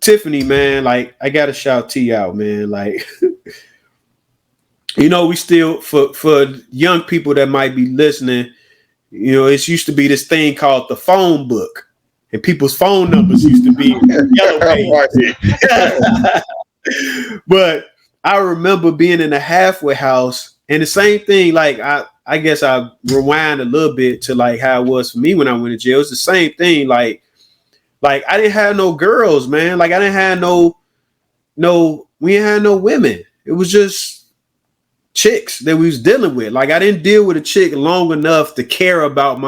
Tiffany, man, like, I gotta shout T out, man. Like, you know, we still, for young people that might be listening, you know, it used to be this thing called the phone book, and people's phone numbers used to be yellow pages. But I remember being in a halfway house, and the same thing, like, I guess I rewind a little bit to like how it was for me when I went to jail. It's the same thing. Like I didn't have no girls, man. Like I didn't have we didn't have no women. It was just chicks that we was dealing with. Like I didn't deal with a chick long enough to care about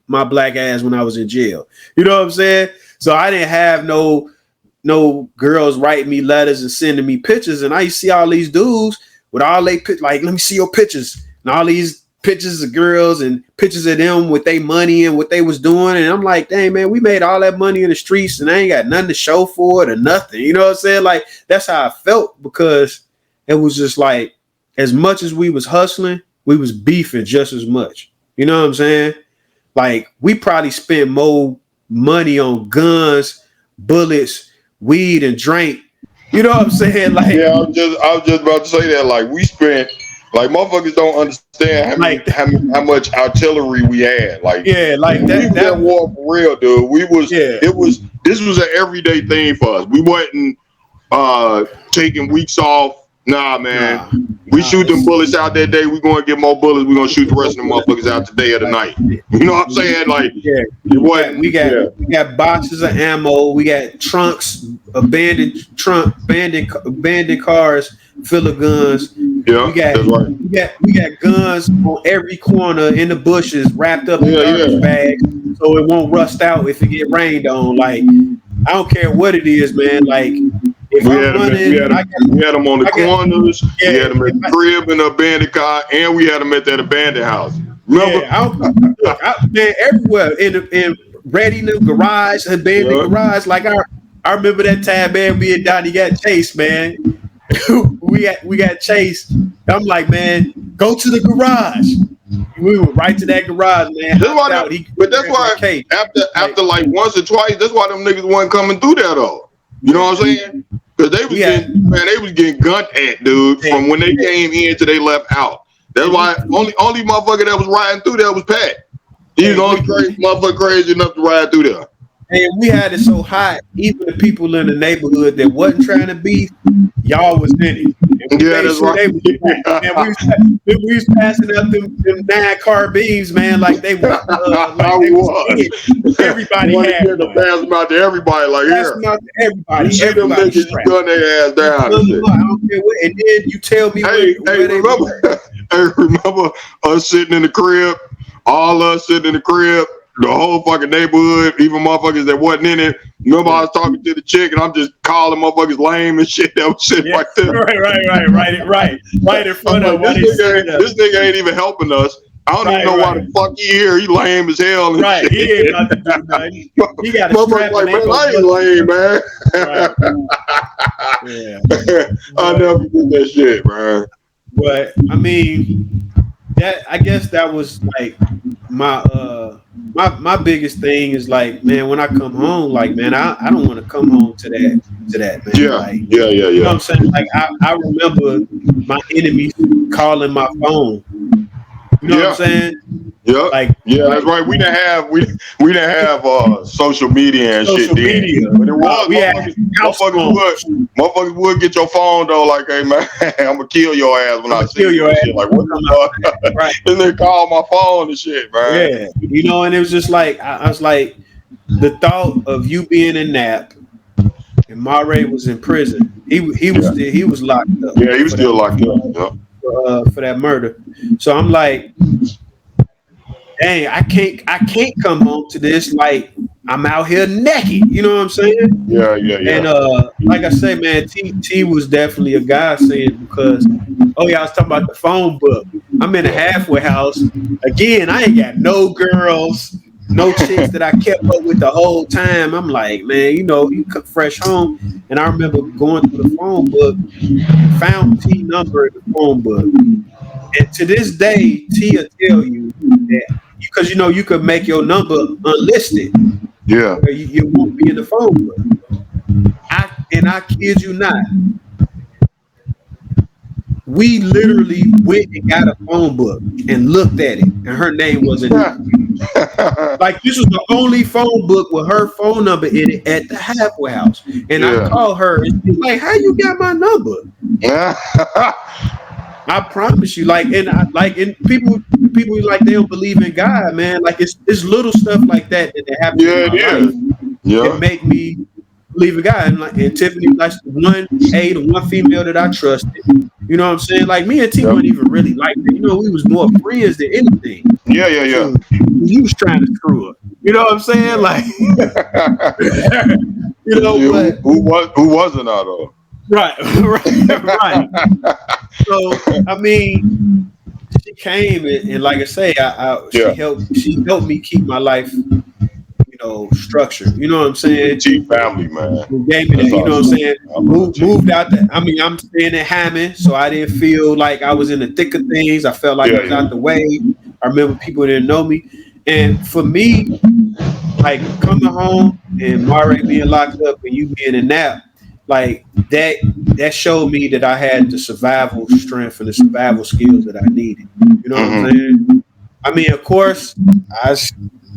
my black ass when I was in jail. You know what I'm saying? So I didn't have no girls writing me letters and sending me pictures. And I used to see all these dudes with all they like, let me see your pictures, and all these pictures of girls and pictures of them with their money and what they was doing. And I'm like, dang, man, we made all that money in the streets and I ain't got nothing to show for it or nothing. You know what I'm saying? Like, that's how I felt, because it was just like, as much as we was hustling, we was beefing just as much. You know what I'm saying? Like, we probably spent more money on guns, bullets, weed, and drink. You know what I'm saying? Like, yeah, I was just about to say that. Like, we spent, like, motherfuckers don't understand how much artillery we had. Like, yeah, like that war for real, dude. This was an everyday thing for us. We wasn't taking weeks off. Nah, man. We shoot them bullets out that day. We're going to get more bullets. We're going to shoot the rest of them motherfuckers out today or tonight. You know what I'm saying? Like, we got boxes of ammo. We got trunks, abandoned cars full of guns. Yeah, we got guns on every corner in the bushes, wrapped up in garbage bags, so it won't rust out if it get rained on. Like, I don't care what it is, man. Like, if we had them on the corners. We had them at the crib in the abandoned car, and we had them at that abandoned house. Remember? Yeah, man, everywhere in Ready in the garage, abandoned garage. Like I remember that time, man. Me and Donnie got chased, man. we got chased. I'm like, man, go to the garage. We went right to that garage, man. But that's why after like once or twice, that's why them niggas wasn't coming through there though. You know what I'm saying? Because they was getting gunned at, dude, from when they came in till they left out. That's why only motherfucker that was riding through there was Pat. He was the only motherfucker crazy enough to ride through there. And we had it so hot, even the people in the neighborhood that wasn't trying to beef, y'all was in it. Yeah, that's right. We was passing up them 9 carbines, man, like they were. Everybody had to pass them out to everybody, like pass them out to everybody. You everybody them niggas gun their ass down. I don't care what. And then you tell me where they were. Hey, remember us sitting in the crib? All us sitting in the crib. The whole fucking neighborhood, even motherfuckers that wasn't in it. Remember, I was talking to the chick, and I'm just calling motherfuckers lame and shit. That was shit right there. Right in front of this nigga ain't even helping us. I don't even know why the fuck he here. He lame as hell. And right, shit. he ain't about to do nothing. He got a strap. Like, man, I ain't lame, man. Yeah. I never did that shit, man. But I mean, I guess that was like my biggest thing is like, man, when I come home, like, man, I don't want to come home to that, man. Yeah, like, yeah. You know what I'm saying? Like, I remember my enemies calling my phone. You know what I'm saying? Yeah, like, that's right. We didn't have social media and shit then. But it was motherfuckers would get your phone though, like, hey man, I'm gonna kill your ass when I see you. Shit. Like, what the fuck? Right. And they call my phone and shit, man. Yeah, you know, and it was just like I was like, the thought of you being in Nap and Mare was in prison. He was locked up. Yeah, he was still locked up. Yeah. For that murder. So I'm like, dang, I can't come home to this like I'm out here naked. You know what I'm saying? Yeah. And like I say, man, T was definitely a godsend because I was talking about the phone book. I'm in a halfway house. Again, I ain't got no girls, no chicks that I kept up with the whole time. I'm like, man, you know, you come fresh home. And I remember going through the phone book and found T number in the phone book. And to this day, T will tell you that because you know you could make your number unlisted. Yeah. You won't be in the phone book. I kid you not. We literally went and got a phone book and looked at it, and her name wasn't in it. Like, this was the only phone book with her phone number in it at the halfway house. And I called her and she's like, how you got my number? I promise you, like, and people like they don't believe in God, man. Like, it's little stuff like that happens in my life. It make me believe in God. And Tiffany, like, the one female that I trusted. You know what I'm saying? Like, me and T weren't even really like that. You know, we was more friends than anything. Yeah. So, he was trying to screw her. You know what I'm saying? Like, you know, but who wasn't out of? Right. So, I mean, she came and like I say, she helped me keep my life, you know, structured. You know what I'm saying? T family, man. Gave me that, you know what I'm saying? Moved out there. I mean, I'm staying in Hammond, so I didn't feel like I was in the thick of things. I felt like I was out the way. I remember people didn't know me. And for me, like, coming home and Mare being locked up and you being in Nap, like, that showed me that I had the survival strength and the survival skills that I needed. You know what I'm saying? I mean, of course, I,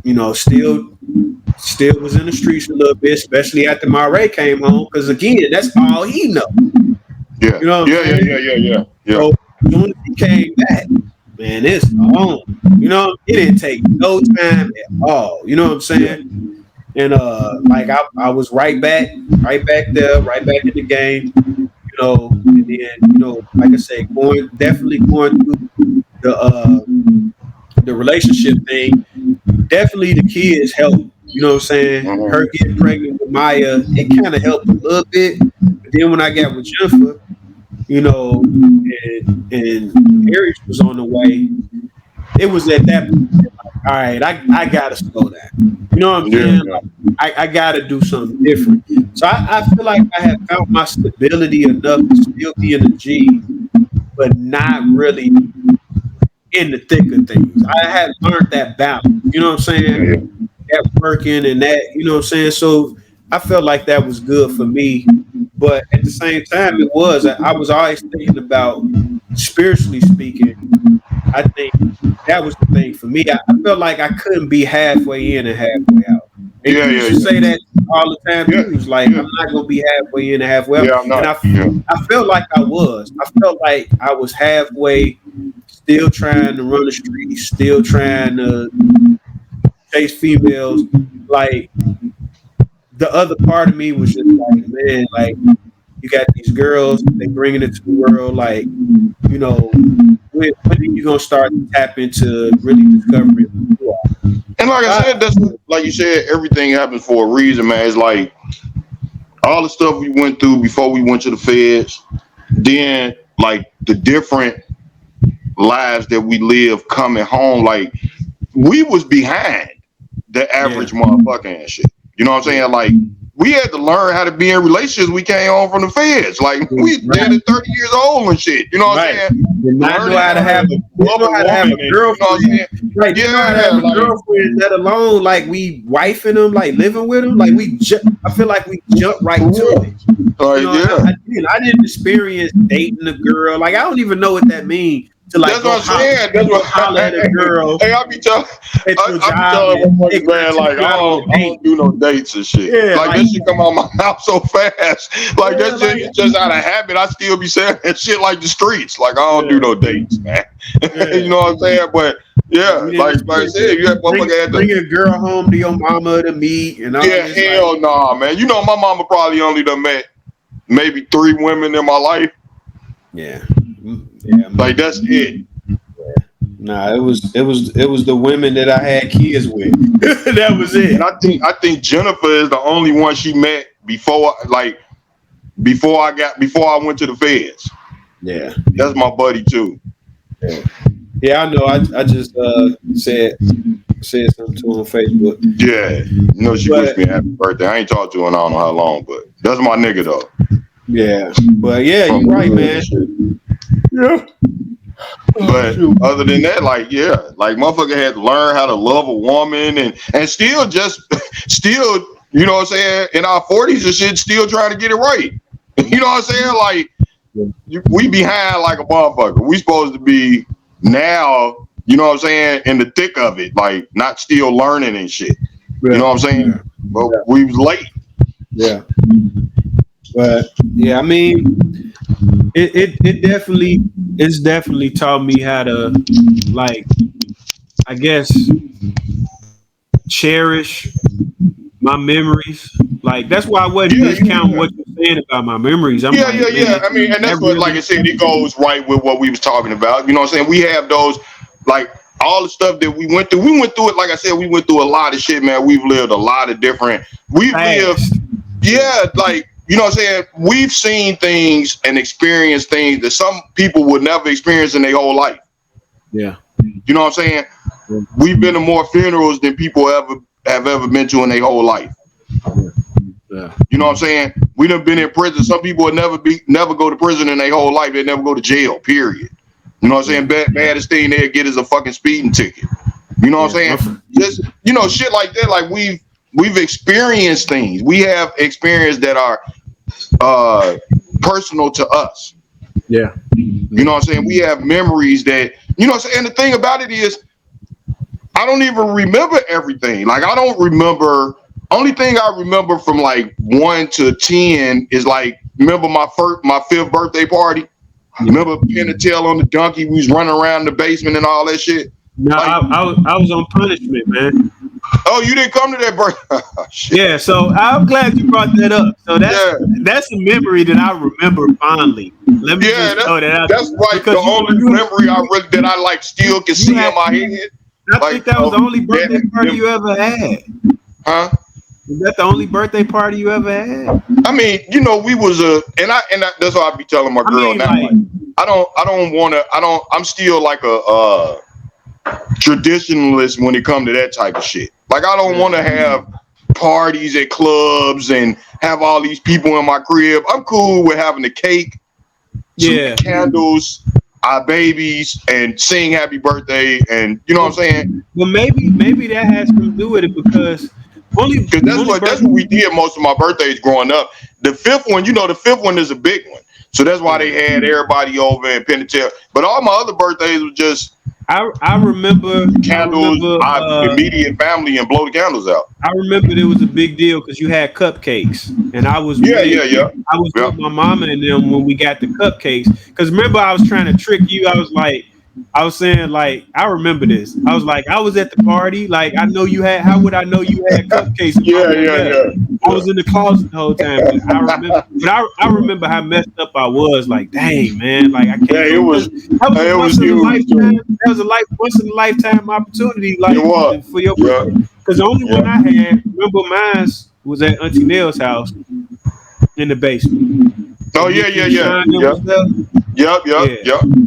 you know, still was in the streets a little bit, especially after Mare came home, because again, that's all he know. Yeah. You know what I'm saying? Yeah. So when he came back, man, it's on. You know, it didn't take no time at all. You know what I'm saying? And like I was right back there, right back in the game, you know, and then, you know, like I said, going through the relationship thing. Definitely the kids helped, you know what I'm saying? Her getting pregnant with Maya, it kind of helped a little bit. But then when I got with Jennifer, you know, and Aries was on the way, it was at that point, like, all right, I gotta slow down. You know what I'm saying? Like, I gotta do something different. So I feel like I have found my stability enough to still be in the G, but not really in the thick of things. I had learned that balance. You know what I'm saying? That working and that, you know what I'm saying? So I felt like that was good for me. But at the same time, it was. I was always thinking about, spiritually speaking, I think that was the thing for me. I felt like I couldn't be halfway in and halfway out. And you used to say that all the time. He was like, I'm not going to be halfway in and halfway out. Yeah, I'm not. And I felt like I was. I felt like I was halfway, still trying to run the streets, still trying to chase females. Like, the other part of me was just like, man, like, you got these girls, they bringing it to the world. Like, you know, when are you gonna start to tap into really discovering who you are? And like I said, that's like you said, everything happens for a reason, man. It's like all the stuff we went through before we went to the feds, then like the different lives that we live coming home. Like, we was behind the average motherfucker and shit. You know what I'm saying? Like, we had to learn how to be in relationships. We came home from the feds. Like, we dead at 30 years old and shit. You know what I'm saying? Not know how to have a girlfriend. Right. You know how to have a girlfriend, let alone like we wifing them, like living with them. Like I feel like we jumped right to it. I didn't experience dating a girl. Like, I don't even know what that means. To like, that's what I'm saying. That's what holler at a girl. Hey, I be telling man, like, I don't do no dates and shit. Yeah, like that shit come out my mouth so fast. Like, that's just out of habit. I still be saying that shit like the streets. Like, I don't do no dates, man. You know what I'm saying? But like I said, you have bring a girl home to your mama to meet and all. Yeah, hell nah, man. You know, my mama probably only done met maybe 3 women in my life. Yeah. Like, that's it. Nah, it was the women that I had kids with. That was it. And I think Jennifer is the only one she met before I went to the feds. Yeah, that's my buddy too. Yeah, I know. I just said something to her on Facebook. Yeah, you know, she wished me a happy birthday. I ain't talked to her in I don't know how long, but that's my nigga though. Yeah, but yeah, you're right, man. Yeah. But other than that, like, motherfucker had to learn how to love a woman and still, you know what I'm saying, in our 40s and shit, still trying to get it right. You know what I'm saying? Like, we behind like a motherfucker. We supposed to be now, you know what I'm saying, in the thick of it, like, not still learning and shit. You know what I'm saying? Yeah. But we was late. Yeah. But yeah, I mean, it's definitely taught me how to, like, I guess, cherish my memories. Like, that's why I wasn't discounting what you're saying about my memories. I mean, and that's what, like I said, it goes right with what we was talking about. You know what I'm saying? We have those, like, all the stuff that we went through it. Like I said, we went through a lot of shit, man. We've lived a lot of different. Like, you know what I'm saying? We've seen things and experienced things that some people would never experience in their whole life. Yeah. You know what I'm saying? Yeah. We've been to more funerals than people have ever been to in their whole life. Yeah. You know what I'm saying? We done been in prison. Some people would never go to prison in their whole life. They never go to jail, period. You know what I'm saying? Baddest thing they'll get is a fucking speeding ticket. You know what I'm saying? Just, you know, shit like that. Like, we've experienced things. We have experience that are personal to us. Yeah. You know what I'm saying? We have memories that, you know what I'm saying? And the thing about it is, I don't even remember everything. Like, I don't remember. Only thing I remember from like 1 to 10 is like, remember my 5th birthday party? Remember pinning the tail on the donkey? We was running around the basement and all that shit. No, like, I was on punishment, man. Oh, you didn't come to that birthday? Yeah, so I'm glad you brought that up. So that's a memory that I remember fondly. Let me just throw that out. That's right. The only memory that I like still can see in my head. I think that was the only birthday party you ever had. Huh? Is that the only birthday party you ever had? I mean, you know, we was that's what I be telling my girl now. Like, I'm still like traditionalist when it comes to that type of shit. Like I don't want to have parties at clubs and have all these people in my crib. I'm cool with having the cake, some candles, our babies, and sing happy birthday, and you know what I'm saying? Well, maybe that has to do with it because that's what we did most of my birthdays growing up. The fifth one is a big one. So that's why they had everybody over in Penitentiary. But all my other birthdays were just I remember candles, our immediate family, and blow the candles out. I remember there was a big deal because you had cupcakes, and I was I was with my mama and them when we got the cupcakes. Because remember, I was trying to trick you. I was saying like I remember this. I was like I was at the party. Like I know you had. How would I know you had cupcakes? I was in the closet the whole time. But I remember how messed up I was. Like dang man, like I can't. Yeah, it was once in a lifetime. That was once in a lifetime opportunity. Like for your birthday. Because the only one I had, remember mine was at Auntie Nell's house in the basement. Oh yeah. Yep.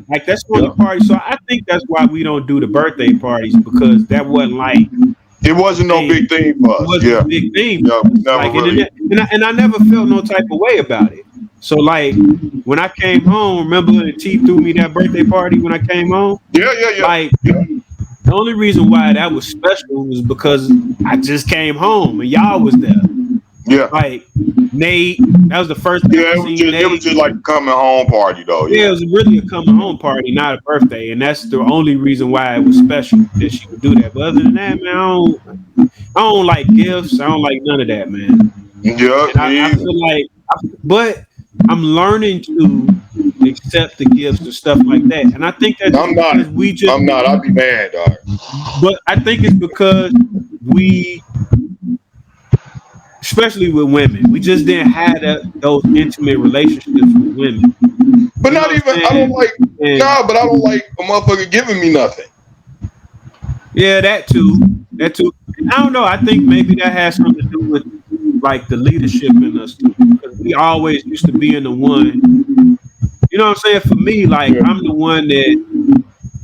Like that's one of the parties. So I think that's why we don't do the birthday parties because that wasn't like it wasn't no big thing for us. It wasn't a big thing. Like, really. and I never felt no type of way about it. So like when I came home, remember T threw me that birthday party when I came home? Yeah. Like the only reason why that was special was because I just came home and y'all was there. Yeah. Like Nate, that was the first time it was just like a coming home party though. Yeah, it was really a coming home party, not a birthday. And that's the only reason why it was special that she would do that. But other than that, man, I don't like gifts. I don't like none of that, man. Yeah. I feel like but I'm learning to accept the gifts and stuff like that. And I think that's I'm not. I'd be mad, dog. But I think it's because we, especially with women, we just didn't have those intimate relationships with women. But not even. I don't like. But I don't like a motherfucker giving me nothing. Yeah, that too. I don't know. I think maybe that has something to do with like the leadership in us too. Because we always used to be in the one. You know what I'm saying? For me, like I'm the one that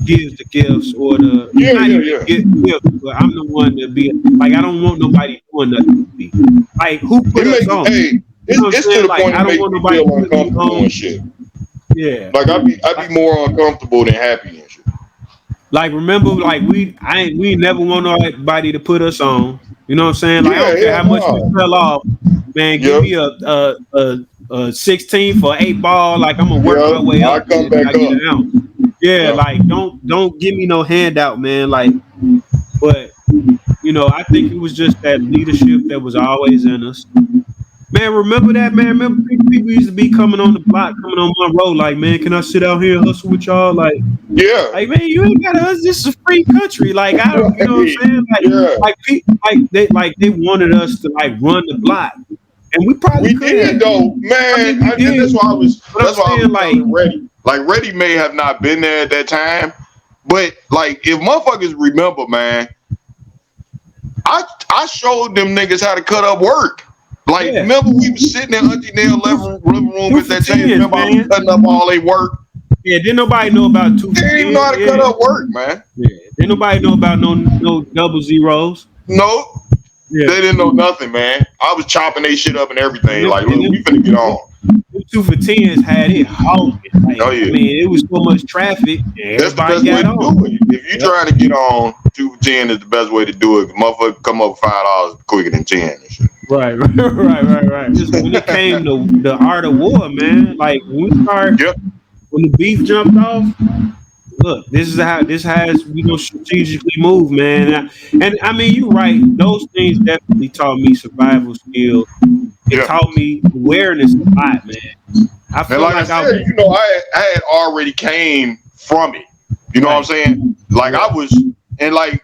gives the gifts or the gifts, but I'm the one that be like I don't want nobody doing nothing to me. Like who put us on? Hey, it's to the point I don't want nobody feel uncomfortable and shit. Yeah. Like I'd be more uncomfortable than happy and shit. Like remember, like we never want nobody to put us on. You know what I'm saying? Like I don't care how much we fell off, man. Give me a 16 for 8 ball. Like I'm gonna work my way up. I come back up. Yeah, like don't give me no handout, man. Like, but you know, I think it was just that leadership that was always in us. Man, remember that, man? Remember people used to be coming on the block, coming on Monroe, like, man, can I sit out here and hustle with y'all? Like, like, man, you ain't gotta hustle. This is a free country. Like, I don't, you know what I'm saying? Like, they wanted us to like run the block, and we probably did though, man. That's why I was like ready. Like, Reddy may have not been there at that time, but like, if motherfuckers remember, man, I showed them niggas how to cut up work. Like, remember we was sitting in Auntie Nell's living room with that chain. Remember I was cutting up all they work. Yeah, didn't nobody know about 2 They didn't even know how to cut up work, man. Yeah, didn't nobody know about no double zeros. No, they didn't know nothing, man. I was chopping they shit up and everything. Like, look, we finna get on. 2 for 10s had it hawking. Like, I mean, it was so much traffic. That's the best way to do it. If you're trying to get on, 2 for 10 is the best way to do it. Motherfucker come up with $5 quicker than 10 and shit. Right. Just when it came to the art of war, man, like when we start, when the beef jumped off, look, this is how we gonna strategically move, man. And I mean, you're right. Those things definitely taught me survival skills. It taught me awareness a lot, man. I feel like I said, you know, I had already came from it. You know what I'm saying? Like I was, and like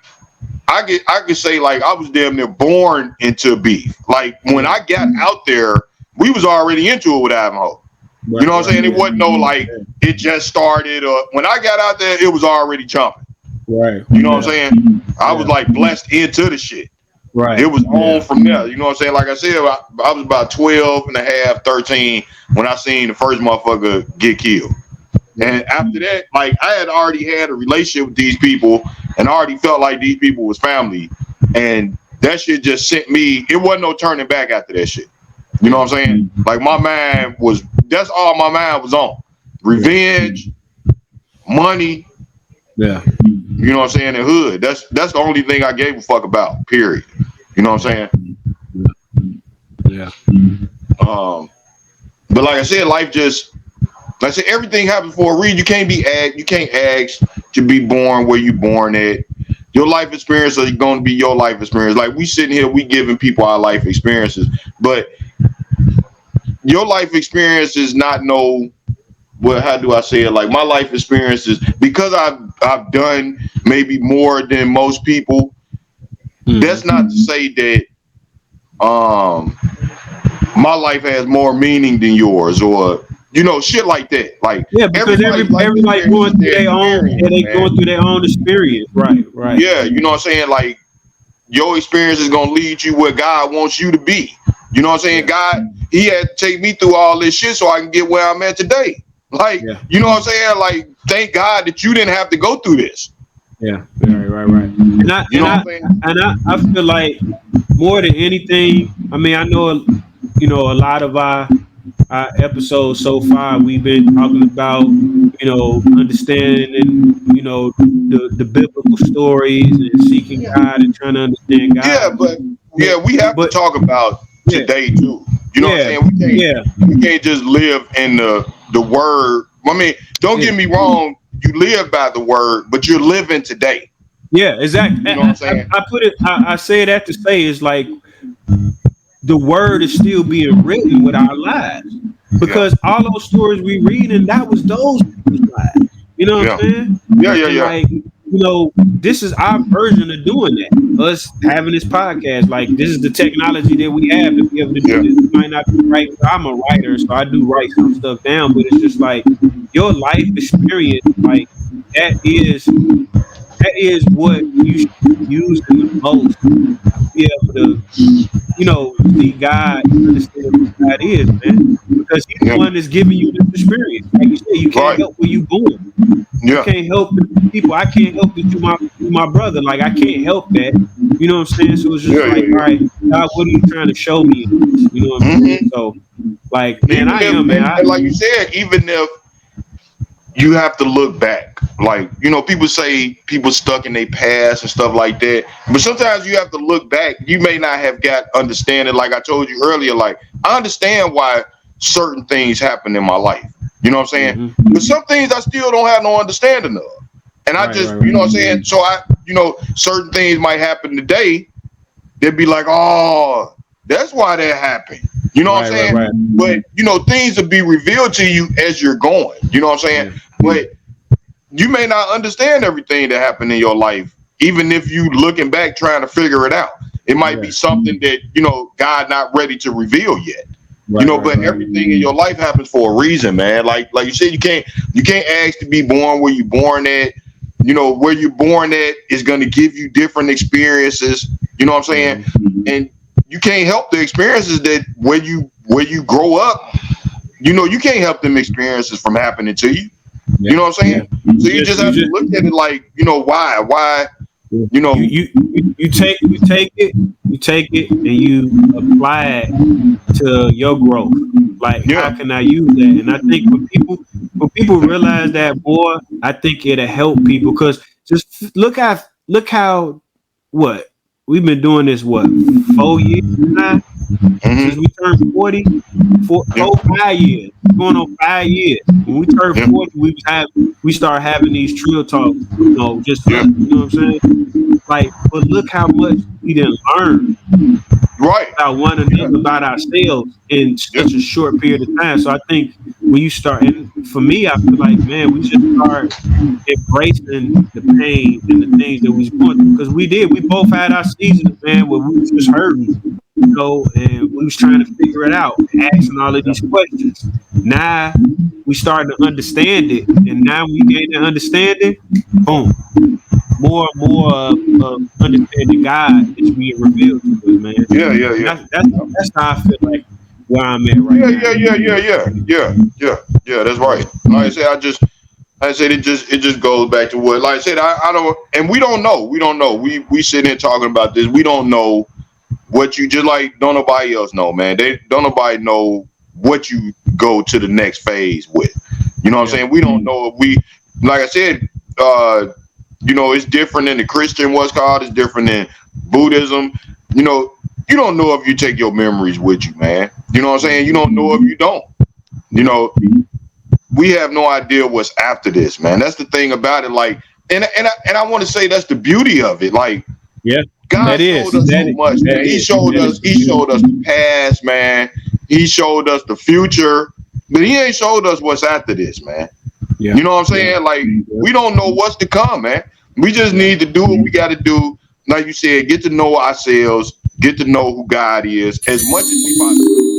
I could say like I was damn near born into beef. Like when I got out there, we was already into it with Ivanhoe. You know what I'm saying? It wasn't no like it just started. When I got out there, it was already jumping. Right. You know what I'm saying? I was like blessed into the shit. Right. It was on from there. You know what I'm saying? Like I said, I was about 12 and a half, 13 when I seen the first motherfucker get killed. And after that, like I had already had a relationship with these people and I already felt like these people was family, and that shit just sent me. It wasn't no turning back after that shit. You know what I'm saying? Like my mind was. That's all my mind was on. Revenge, money. Yeah. You know what I'm saying? And hood. That's the only thing I gave a fuck about. Period. You know what I'm saying? Yeah. But like I said, life just. Like I said, everything happens for a reason. You can't ask to be born where you born at. Your life experience is going to be your life experience. Like we sitting here, we giving people our life experiences, but your life experience is not no. Well, how do I say it? Like my life experiences, because I've done maybe more than most people. That's not to say that my life has more meaning than yours, or shit like that. Like because everybody going through their own, going through their own experience. Right. Yeah, you know what I'm saying? Like your experience is gonna lead you where God wants you to be. You know what I'm saying? Yeah. God, He had to take me through all this shit so I can get where I'm at today. Like, you know what I'm saying? Like, thank God that you didn't have to go through this. Yeah, right. And I feel like more than anything, I mean, I know, a lot of our episodes so far, we've been talking about, understanding, the biblical stories and seeking God and trying to understand God. Yeah, but we have to talk about today too. You know what I'm saying? We can't just live in the word. I mean, don't get me wrong. You live by the word, but you're living today. Yeah, exactly. You know what I'm saying? I say that to say is like the word is still being written with our lives, because all those stories we read, and that was those people's lives. You know what I'm saying? Yeah. Like, this is our version of doing that. Us having this podcast, like this is the technology that we have to be able to do this. We might not be right. I'm a writer, so I do write some stuff down, but it's just like your life experience, like that is what you should use the most to be able to, see God, understand who God is, man. Because He's the one that's giving you this experience. Like you said, you can't help where you born. You can't help the people. I can't help it to my brother. Like I can't help that. You know what I'm saying? So it's just all right, God, what are you trying to show me? You know what I'm saying? So, like, man, and like you said, even if you have to look back, like, people say people stuck in their past and stuff like that, but sometimes you have to look back. You may not have got understanding. Like I told you earlier, like I understand why certain things happen in my life. You know what I'm saying? But some things I still don't have no understanding of. And I you know what I'm saying? So certain things might happen today. They'd be like, oh, that's why that happened. You know what I'm saying? Right. But, things will be revealed to you as you're going. You know what I'm saying? But you may not understand everything that happened in your life, even if you looking back trying to figure it out. It might be something that, God not ready to reveal yet. But everything in your life happens for a reason, man. Like you said, you can't ask to be born where you're born at. Where you're born at is going to give you different experiences. You know what I'm saying? And you can't help the experiences that where you grow up. You can't help them experiences from happening to you. You know what I'm saying? So you just have to look at it like, why. You take it and you apply it to your growth. Like, how can I use that? And I think when people realize that more, I think it'll help people, because just look how what we've been doing this 4 years now since we turned 40. 5 years, going on 5 years. When we turned 40, we start having these trill talks, just you know what I'm saying? Like, but look how much we didn't learn about one another, about ourselves in such a short period of time. So I think when you start, and for me, I feel like, man, we should start embracing the pain and the things that we was going through, because we both had our seasons, man, where we was just hurting, and we was trying to figure it out, asking all of these questions. Now we starting to understand it, and now we gain the understanding, boom, more and more of understanding God is being revealed to us, man. Yeah. That's how I feel like where I'm at right now. Yeah. That's right. Like I said, I said it just goes back to what, like I said, I don't, and we don't know. We sitting here talking about this. We don't know what you, just like don't nobody else know, man. They don't nobody know what you go to the next phase with. You know what I'm saying? We don't know if we, like I said, you know, it's different than the Christian what's called. It's different than Buddhism. You know, you don't know if you take your memories with you, man. You know what I'm saying? You don't know if you don't. You know, we have no idea what's after this, man. That's the thing about it. Like, and I want to say that's the beauty of it. Like, God showed us so much. He showed us the past, man. He showed us the future, but he ain't showed us what's after this, man. Yeah. You know what I'm saying? Like, we don't know what's to come, man. We just need to do what we got to do. Like you said, get to know ourselves, get to know who God is as much as we possibly.